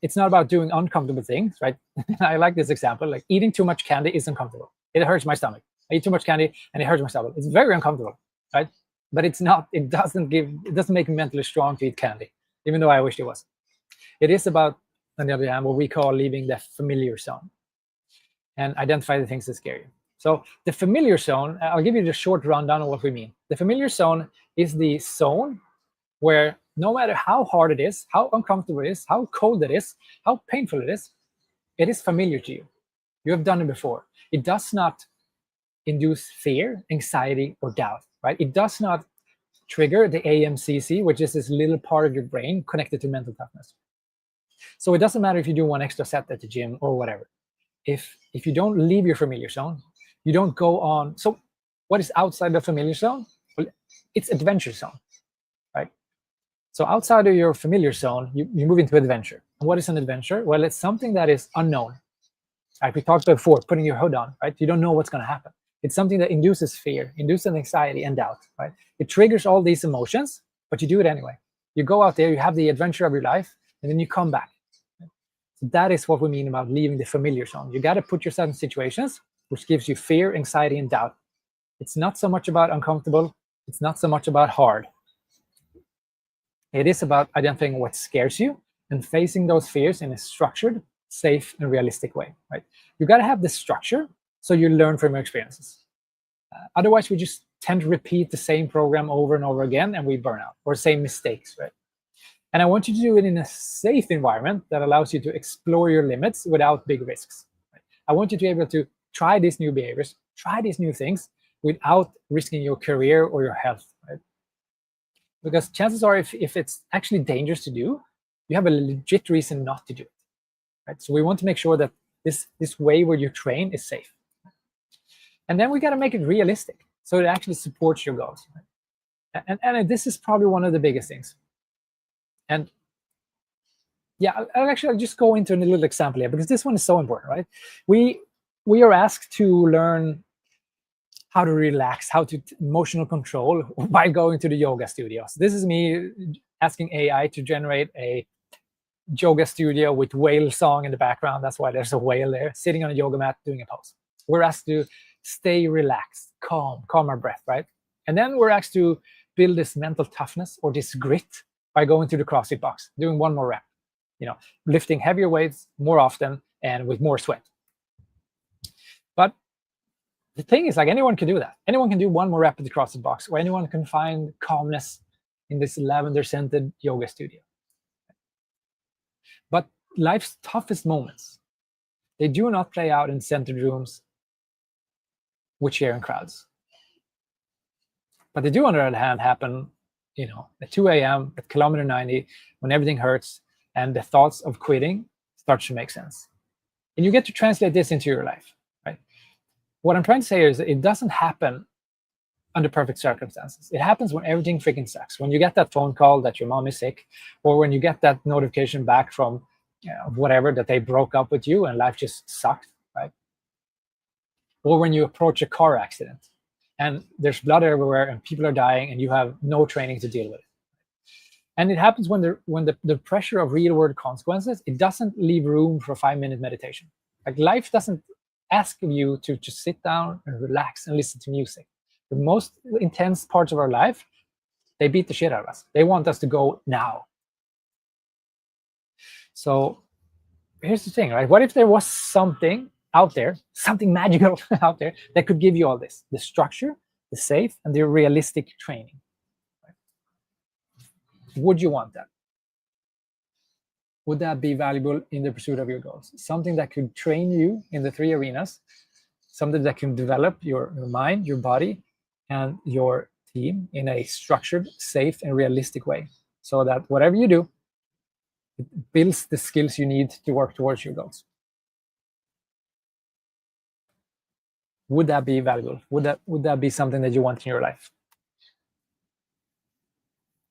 It's not about doing uncomfortable things, right? I like this example. Like eating too much candy is uncomfortable. It hurts my stomach. I eat too much candy and it hurts my stomach. It's very uncomfortable, right? But it's not. It doesn't make me mentally strong to eat candy, even though I wish it was. It is about, on the other hand, what we call leaving the familiar zone and identify the things that scare you. So the familiar zone, I'll give you the short rundown of what we mean. The familiar zone is the zone where no matter how hard it is, how uncomfortable it is, how cold it is, how painful it is familiar to you. You have done it before. It does not induce fear, anxiety, or doubt, right? It does not trigger the AMCC, which is this little part of your brain connected to mental toughness. So it doesn't matter if you do one extra set at the gym or whatever. If you don't leave your familiar zone, you don't go on. So what is outside the familiar zone? Well, it's adventure zone, right? So outside of your familiar zone, you move into adventure. And what is an adventure? Well, it's something that is unknown. Like we talked about before, putting your hood on, right? You don't know what's going to happen. It's something that induces fear, induces anxiety and doubt, right? It triggers all these emotions, but you do it anyway. You go out there, you have the adventure of your life, and then you come back. So that is what we mean about leaving the familiar zone. You got to put yourself in situations which gives you fear, anxiety, and doubt. It's not so much about uncomfortable. It's not so much about hard. It is about identifying what scares you and facing those fears in a structured, safe, and realistic way, right? You got to have the structure so you learn from your experiences. Otherwise, we just tend to repeat the same program over and over again, and we burn out, or same mistakes, right? And I want you to do it in a safe environment that allows you to explore your limits without big risks. Right? I want you to be able to try these new behaviors, try these new things without risking your career or your health, right? Because chances are, if it's actually dangerous to do, you have a legit reason not to do it, right? So we want to make sure that this way where you train is safe. And then we got to make it realistic so it actually supports your goals. Right? And this is probably one of the biggest things. And yeah, I'll just go into a little example here because this one is so important, right? We are asked to learn how to relax, how to emotional control by going to the yoga studios. This is me asking AI to generate a yoga studio with whale song in the background. That's why there's a whale there, sitting on a yoga mat doing a pose. We're asked to stay relaxed, calm our breath, right? And then we're asked to build this mental toughness or this grit by going to the CrossFit box, doing one more rep, lifting heavier weights more often and with more sweat. But the thing is, like, anyone can do that. Anyone can do one more rep at the CrossFit box, or anyone can find calmness in this lavender-scented yoga studio. But life's toughest moments, they do not play out in centered rooms with cheering crowds. But they do, on the other hand, happen, at 2 a.m. at kilometer 90, when everything hurts and the thoughts of quitting starts to make sense. And you get to translate this into your life, right? What I'm trying to say is that it doesn't happen under perfect circumstances. It happens when everything freaking sucks. When you get that phone call that your mom is sick, or when you get that notification back from whatever, that they broke up with you and life just sucked, right? Or when you approach a car accident and there's blood everywhere and people are dying and you have no training to deal with it. And it happens when the pressure of real world consequences, it doesn't leave room for a 5-minute meditation. Like, life doesn't ask you to just sit down and relax and listen to music. The most intense parts of our life, they beat the shit out of us. They want us to go now. So here's the thing, right? What if there was something out there, something magical out there that could give you all this, the structure, the safe, and the realistic training? Right? Would you want that? Would that be valuable in the pursuit of your goals? Something that could train you in the 3 arenas, something that can develop your mind, your body, and your team in a structured, safe, and realistic way, so that whatever you do, it builds the skills you need to work towards your goals. Would that be valuable? Would that be something that you want in your life?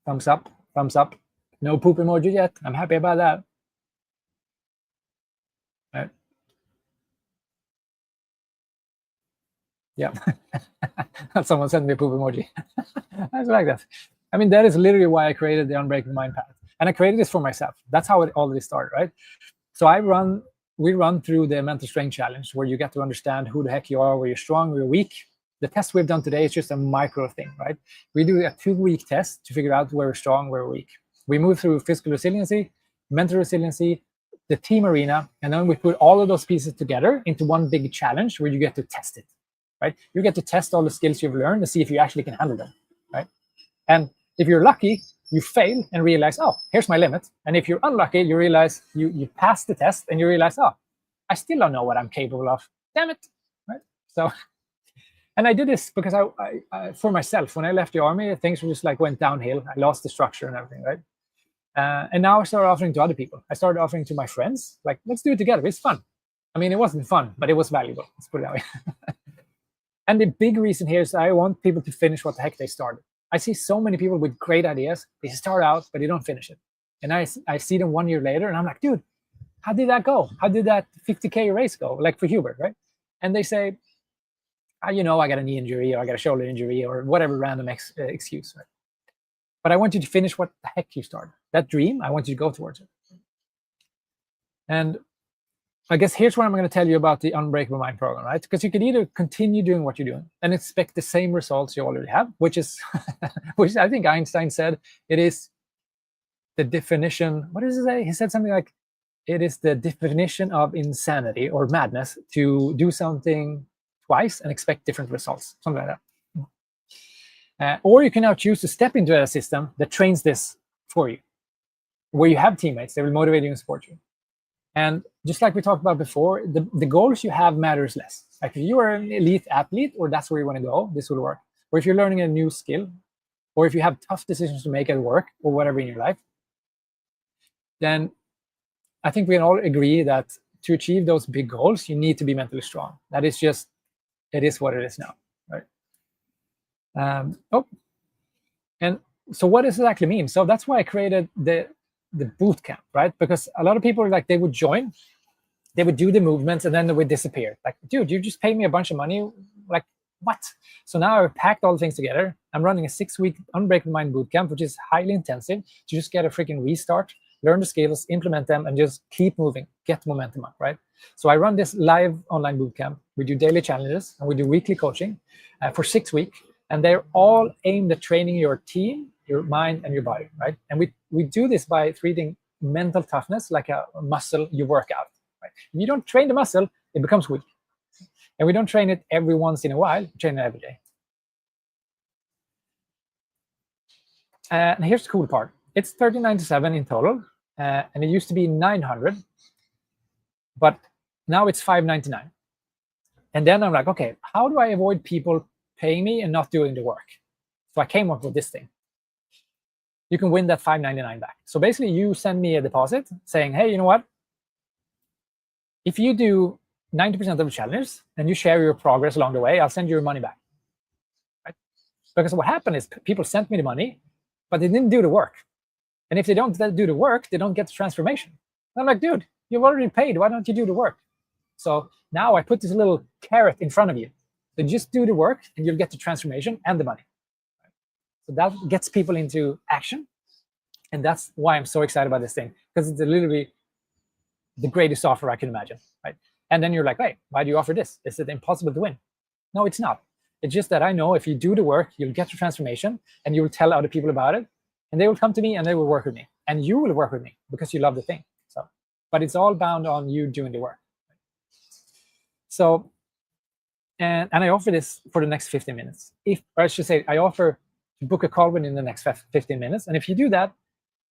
Thumbs up, thumbs up. No poop emoji yet. I'm happy about that. Right. Yeah. Someone sent me a poop emoji. I like that. I mean, that is literally why I created the Unbreakable Mind path. And I created this for myself. That's how it already started, right? So we run through the mental strength challenge, where you get to understand who the heck you are, where you're strong, where you're weak. The test we've done today is just a micro thing, right? We do a 2-week test to figure out where we're strong, where we're weak. We move through physical resiliency, mental resiliency, the team arena, and then we put all of those pieces together into one big challenge where you get to test it, right? You get to test all the skills you've learned to see if you actually can handle them, right? And if you're lucky, you fail and realize, oh, here's my limit. And if you're unlucky, you realize you pass the test and you realize, oh, I still don't know what I'm capable of. Damn it, right? So, and I did this because I for myself, when I left the army, things just like went downhill. I lost the structure and everything, right? And now I started offering to other people. I started offering to my friends, like, let's do it together. It's fun. I mean, it wasn't fun, but it was valuable. Let's put it that way. And the big reason here is I want people to finish what the heck they started. I see so many people with great ideas. They start out, but they don't finish it. And I see them 1 year later, and I'm like, dude, how did that go? How did that 50K race go? Like for Hubert, right? And they say, I got a knee injury, or I got a shoulder injury, or whatever random excuse, right? But I want you to finish what the heck you started. That dream, I want you to go towards it. And I guess here's what I'm going to tell you about the Unbreakable Mind program, right? Because you can either continue doing what you're doing and expect the same results you already have, which is, which I think Einstein said, it is the definition. What does he say? He said something like, it is the definition of insanity or madness to do something twice and expect different results, something like that. Or you can now choose to step into a system that trains this for you, where you have teammates that will motivate you and support you. And just like we talked about before, the goals you have matters less. Like if you are an elite athlete, or that's where you want to go, this will work. Or if you're learning a new skill, or if you have tough decisions to make at work or whatever in your life, then I think we can all agree that to achieve those big goals, you need to be mentally strong. That is just, it is what it is now, right? And so what does it actually mean? So that's why I created the boot camp, right? Because a lot of people are like, they would join, they would do the movements, and then they would disappear. Like, dude, you just paid me a bunch of money. Like, what? So now I've packed all the things together. I'm running a 6-week Unbreakable Mind boot camp, which is highly intensive to just get a freaking restart, learn the skills, implement them, and just keep moving, get momentum up, right? So I run this live online boot camp. We do daily challenges, and we do weekly coaching for 6 weeks. And they're all aimed at training your team, your mind, and your body, right? And we do this by treating mental toughness like a muscle you work out, right? If you don't train the muscle, it becomes weak. And we don't train it every once in a while, we train it every day. And here's the cool part. It's $13.97 in total, and it used to be $900, but now it's $5.99. And then I'm like, okay, how do I avoid people paying me and not doing the work? So I came up with this thing. You can win that $5.99 back. So basically, you send me a deposit saying, hey, you know what? If you do 90% of the challenges and you share your progress along the way, I'll send you your money back. Right? Because what happened is people sent me the money, but they didn't do the work. And if they don't do the work, they don't get the transformation. And I'm like, dude, you've already paid. Why don't you do the work? So now I put this little carrot in front of you. So just do the work, and you'll get the transformation and the money. So that gets people into action. And that's why I'm so excited about this thing, because it's literally the greatest offer I can imagine, right? And then you're like, hey, why do you offer this? Is it impossible to win? No, it's not. It's just that I know if you do the work, you'll get the transformation, and you will tell other people about it, and they will come to me and they will work with me, and you will work with me because you love the thing. So, but it's all bound on you doing the work. So, and I offer this for the next 15 minutes. Or I should say, I offer to book a call within the next 15 minutes. And if you do that,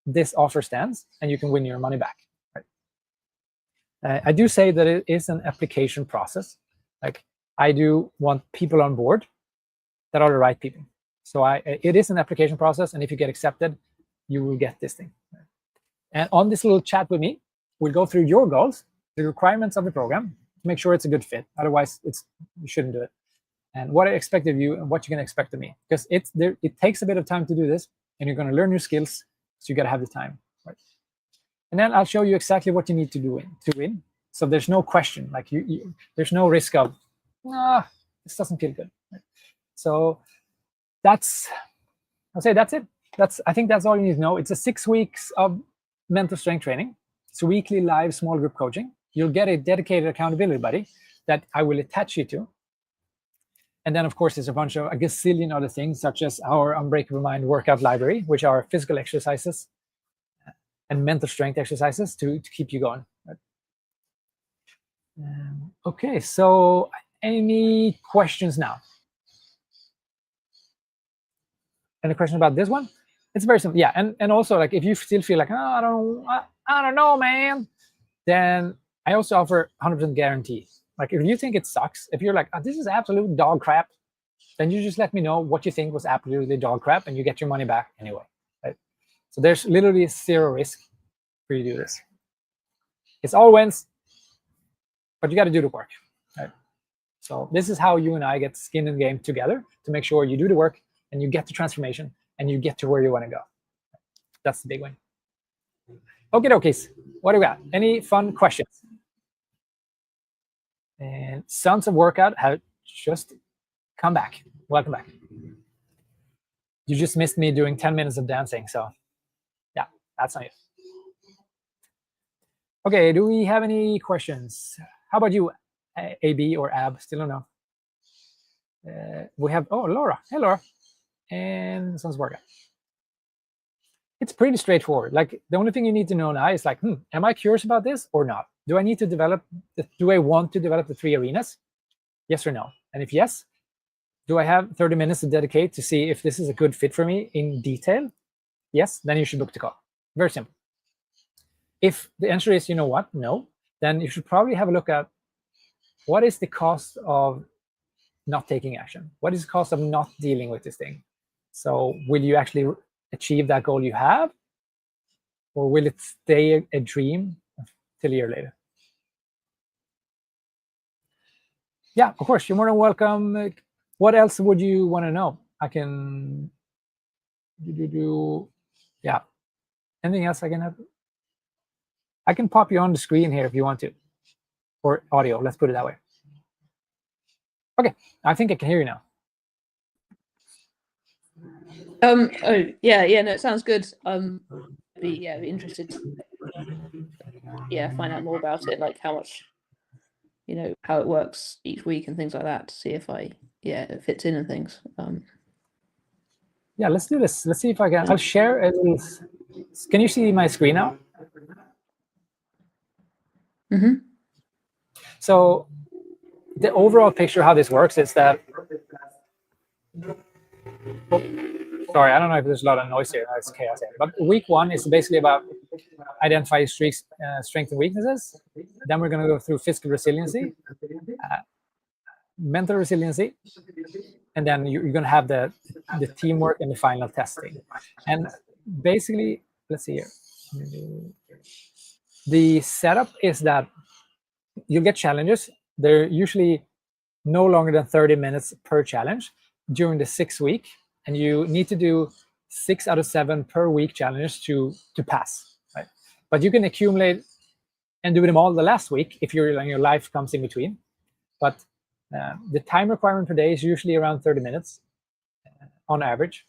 this offer stands, and you can win your money back. Right? I do say that it is an application process. Like, I do want people on board that are the right people. So it is an application process, and if you get accepted, you will get this thing. And on this little chat with me, we'll go through your goals, the requirements of the program, to make sure it's a good fit. Otherwise, you shouldn't do it. And what I expect of you and what you can expect of me. Because it takes a bit of time to do this, and you're going to learn new skills, so you got to have the time. Right? And then I'll show you exactly what you need to do to win. So there's no question. Like there's no risk of, this doesn't feel good. Right? So I'll say that's it. I think that's all you need to know. It's a 6 weeks of mental strength training. It's weekly live small group coaching. You'll get a dedicated accountability buddy that I will attach you to. And then, of course, there's a gazillion other things, such as our Unbreakable Mind workout library, which are physical exercises and mental strength exercises to keep you going. Okay, so any questions now? Any questions about this one? It's very simple. Yeah, and also, like, if you still feel like, oh, I don't know, man, then I also offer 100% guarantee. Like, if you think it sucks, if you're like, oh, this is absolute dog crap, then you just let me know what you think was absolutely dog crap, and you get your money back anyway. Right? So there's literally 0 risk for you to do this. It's all wins, but you got to do the work. Right? So this is how you and I get skin in the game together to make sure you do the work and you get the transformation and you get to where you want to go. That's the big win. Okay, dokies. What do we got? Any fun questions? And Sons of Workout have just come back. Welcome back. You just missed me doing 10 minutes of dancing, so yeah, that's on you. Okay, do we have any questions? How about you, AB or AB? Still don't know. We have, oh, Laura. Hey, Laura. And Sons of Workout. It's pretty straightforward. Like, the only thing you need to know now is like, am I curious about this or not? Do I need to develop, do I want to develop the 3 arenas? Yes or no? And if yes, do I have 30 minutes to dedicate to see if this is a good fit for me in detail? Yes, then you should book the call. Very simple. If the answer is, you know what, no, then you should probably have a look at what is the cost of not taking action? What is the cost of not dealing with this thing? So will you actually achieve that goal you have? Or will it stay a dream till a year later? Yeah, of course, you're more than welcome. What else would you want to know? I can do, yeah. Anything else I can have? I can pop you on the screen here if you want to, or audio. Let's put it that way. Okay, I think I can hear you now. Oh yeah, no, it sounds good. Be interested to, find out more about it, like how much, how it works each week and things like that, to see if it fits in and things. Yeah, let's do this. Let's see if I can. I'll share a little. Can you see my screen now? Mm-hmm. So the overall picture how this works is that. Sorry, I don't know if there's a lot of noise here. It's chaos here. But week 1 is basically about identifying strengths and weaknesses. Then we're going to go through physical resiliency, mental resiliency, and then you're going to have the teamwork and the final testing. And basically, let's see here. The setup is that you'll get challenges. They're usually no longer than 30 minutes per challenge during the 6 week. And you need to do 6 out of 7 per week challenges to pass, right? But you can accumulate and do them all the last week if your life comes in between. But the time requirement per day is usually around 30 minutes on average.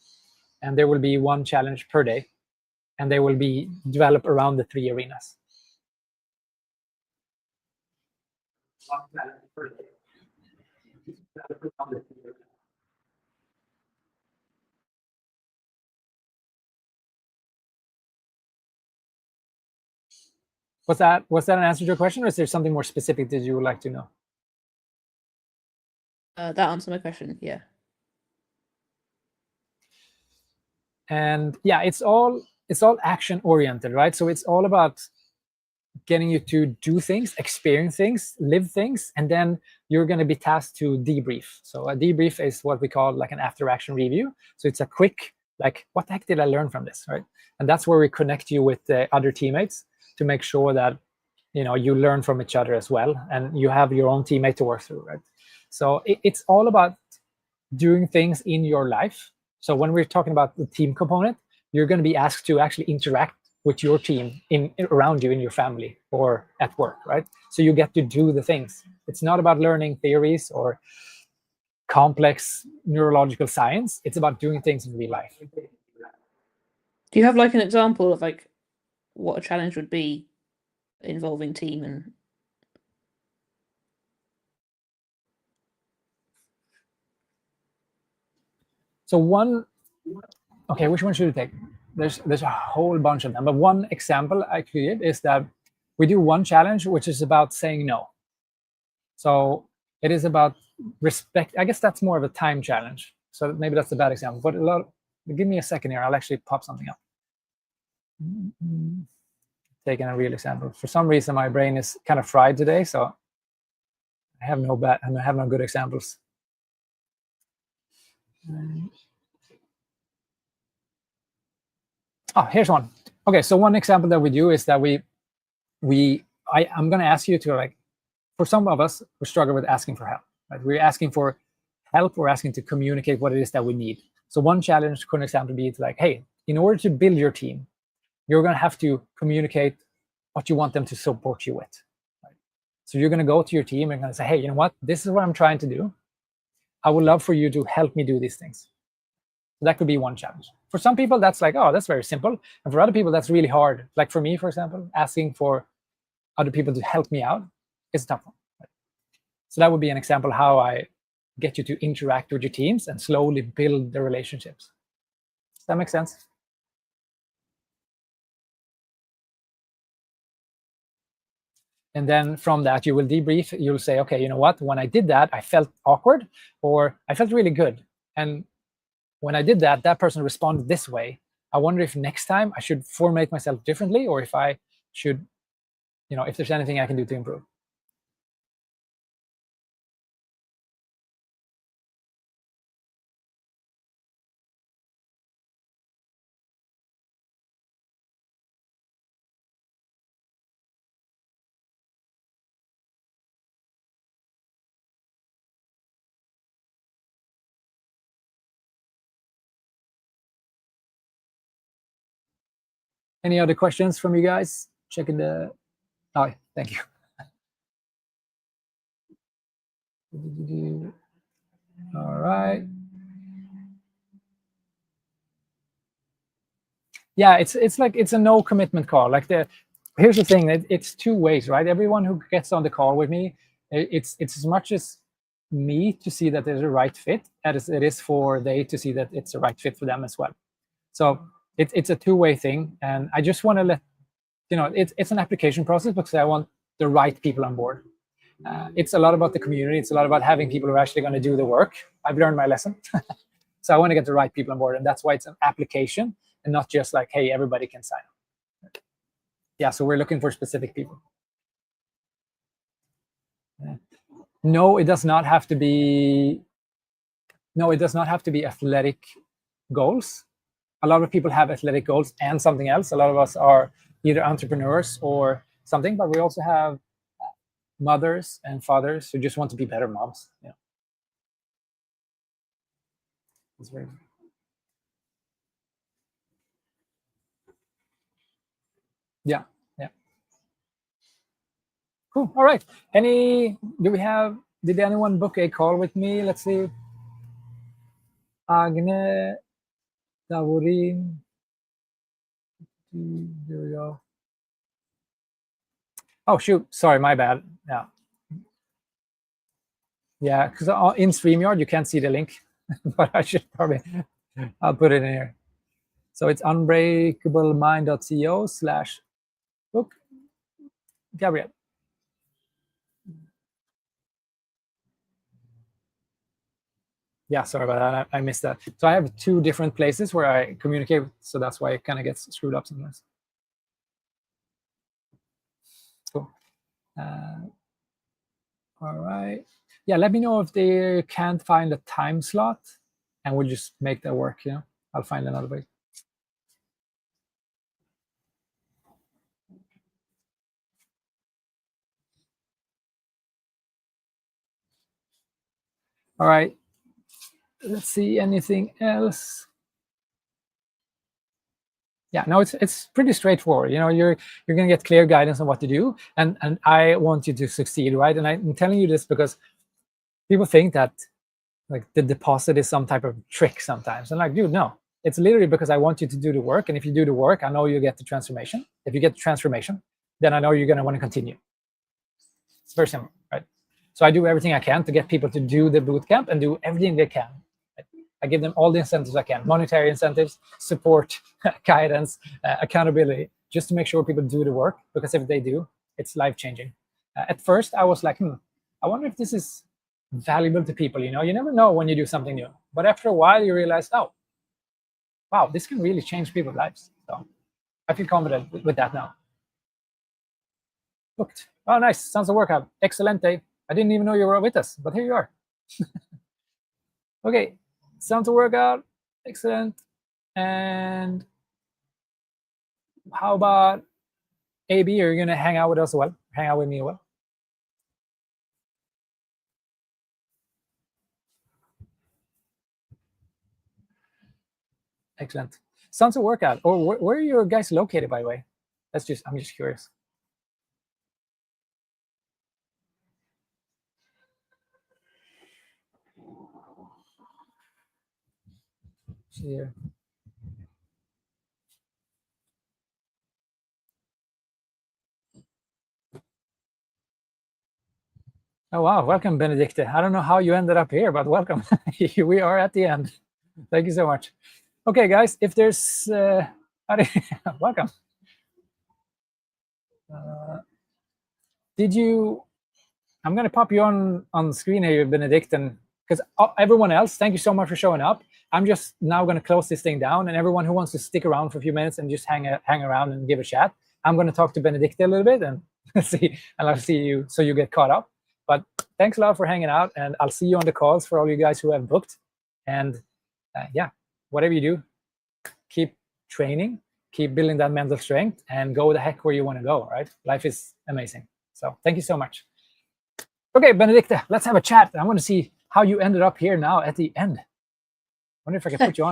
And there will be 1 challenge per day. And they will be developed around the 3 arenas. Was that an answer to your question, or is there something more specific that you would like to know? That answered my question, yeah. And yeah, it's all action oriented, right? So it's all about getting you to do things, experience things, live things, and then you're going to be tasked to debrief. So a debrief is what we call like an after action review. So it's a quick, like, what the heck did I learn from this, right? And that's where we connect you with the other teammates to make sure that you learn from each other as well, and you have your own teammate to work through, right? So it's all about doing things in your life. So when we're talking about the team component, you're going to be asked to actually interact with your team around you in your family or at work, right? So you get to do the things. It's not about learning theories or complex neurological science. It's about doing things in real life. Do you have like an example of like what a challenge would be involving team and? So okay, which one should we take? There's a whole bunch of them, but one example I created is that we do one challenge which is about saying no. So it is about respect. I guess that's more of a time challenge. So maybe that's a bad example. But give me a second here. I'll actually pop something up. Taking a real example. For some reason, my brain is kind of fried today, so I have no good examples. Oh, here's one. Okay, so one example that we do is that I'm going to ask you to, like, for some of us who struggle with asking for help, right? We're asking for help, we're asking to communicate what it is that we need. So one challenge could, example, be to, like, hey, in order to build your team, you're going to have to communicate what you want them to support you with. Right? So you're going to go to your team and going to say, hey, you know what? This is what I'm trying to do. I would love for you to help me do these things. So that could be one challenge. For some people, that's like, oh, that's very simple. And for other people, that's really hard. Like for me, for example, asking for other people to help me out is a tough one. Right? So that would be an example how I get you to interact with your teams and slowly build the relationships. Does that make sense? And then from that, you will debrief. You'll say, okay, you know what? When I did that, I felt awkward, or I felt really good. And when I did that, that person responded this way. I wonder if next time I should formulate myself differently, or if I should, if there's anything I can do to improve. Any other questions from you guys? Checking the. Oh, thank you. All right. Yeah, it's like it's a no commitment call. Like here's the thing, it's two ways, right? Everyone who gets on the call with me, it's as much as me to see that there's a right fit as it is for they to see that it's a right fit for them as well. So it's a two-way thing, and I just want to let it's an application process because I want the right people on board. It's a lot about the community. It's a lot about having people who are actually going to do the work. I've learned my lesson. So I want to get the right people on board, and that's why it's an application and not just like, hey, everybody can sign up. Yeah, so we're looking for specific people. No, it does not have to be. No, it does not have to be athletic goals. A lot of people have athletic goals and something else. A lot of us are either entrepreneurs or something, but we also have mothers and fathers who just want to be better moms. Yeah. It's very. Yeah. Yeah. Cool. All right. Did anyone book a call with me? Let's see. Agne, Davorin. Here we go. Oh, shoot. Sorry, my bad. Yeah. Yeah, because in StreamYard, you can't see the link, but I should probably, I'll put it in here. So it's unbreakablemind.co/book. Gabriel. Yeah, sorry about that. I missed that. So I have two different places where I communicate, so that's why it kind of gets screwed up sometimes. Cool. All right. Yeah, let me know if they can't find a time slot, and we'll just make that work. I'll find another way. All right. Let's see, anything else? Yeah, no, it's pretty straightforward. You're going to get clear guidance on what to do, and I want you to succeed, right? And I'm telling you this because people think that like the deposit is some type of trick sometimes. And like, dude, no, It's literally because I want you to do the work. And if you do the work, I know you get the transformation. If you get the transformation, then I know you're going to want to continue. It's very simple, right? So I do everything I can to get people to do the bootcamp and do everything they can. I give them all the incentives I can, monetary incentives, support, guidance, accountability, just to make sure people do the work, because if they do, it's life-changing. At first, I was like, I wonder if this is valuable to people. You never know when you do something new. But after a while, you realize, oh, wow, this can really change people's lives. So I feel confident with that now. Booked. Oh, nice. Sounds a workout. Excelente. I didn't even know you were with us, but here you are. Okay. Sounds a workout. Excellent. And how about AB? Are you going to hang out with us as well? Hang out with me as well? Excellent. Sounds a workout. Or where are you guys located, by the way? I'm just curious. Here. Oh, wow. Welcome, Benedicte. I don't know how you ended up here, but welcome. We are at the end. Thank you so much. Okay, guys, if there's... welcome. I'm going to pop you on the screen here, Benedict, and because everyone else, thank you so much for showing up. I'm just now going to close this thing down, and everyone who wants to stick around for a few minutes and just hang around and give a chat, I'm going to talk to Benedicte a little bit and I'll see you so you get caught up. But thanks a lot for hanging out, and I'll see you on the calls for all you guys who have booked. And yeah, whatever you do, keep training, keep building that mental strength, and go the heck where you want to go, right? Life is amazing. So thank you so much. Okay, Benedicte, let's have a chat. I want to see how you ended up here now at the end. I wonder if I can put you on.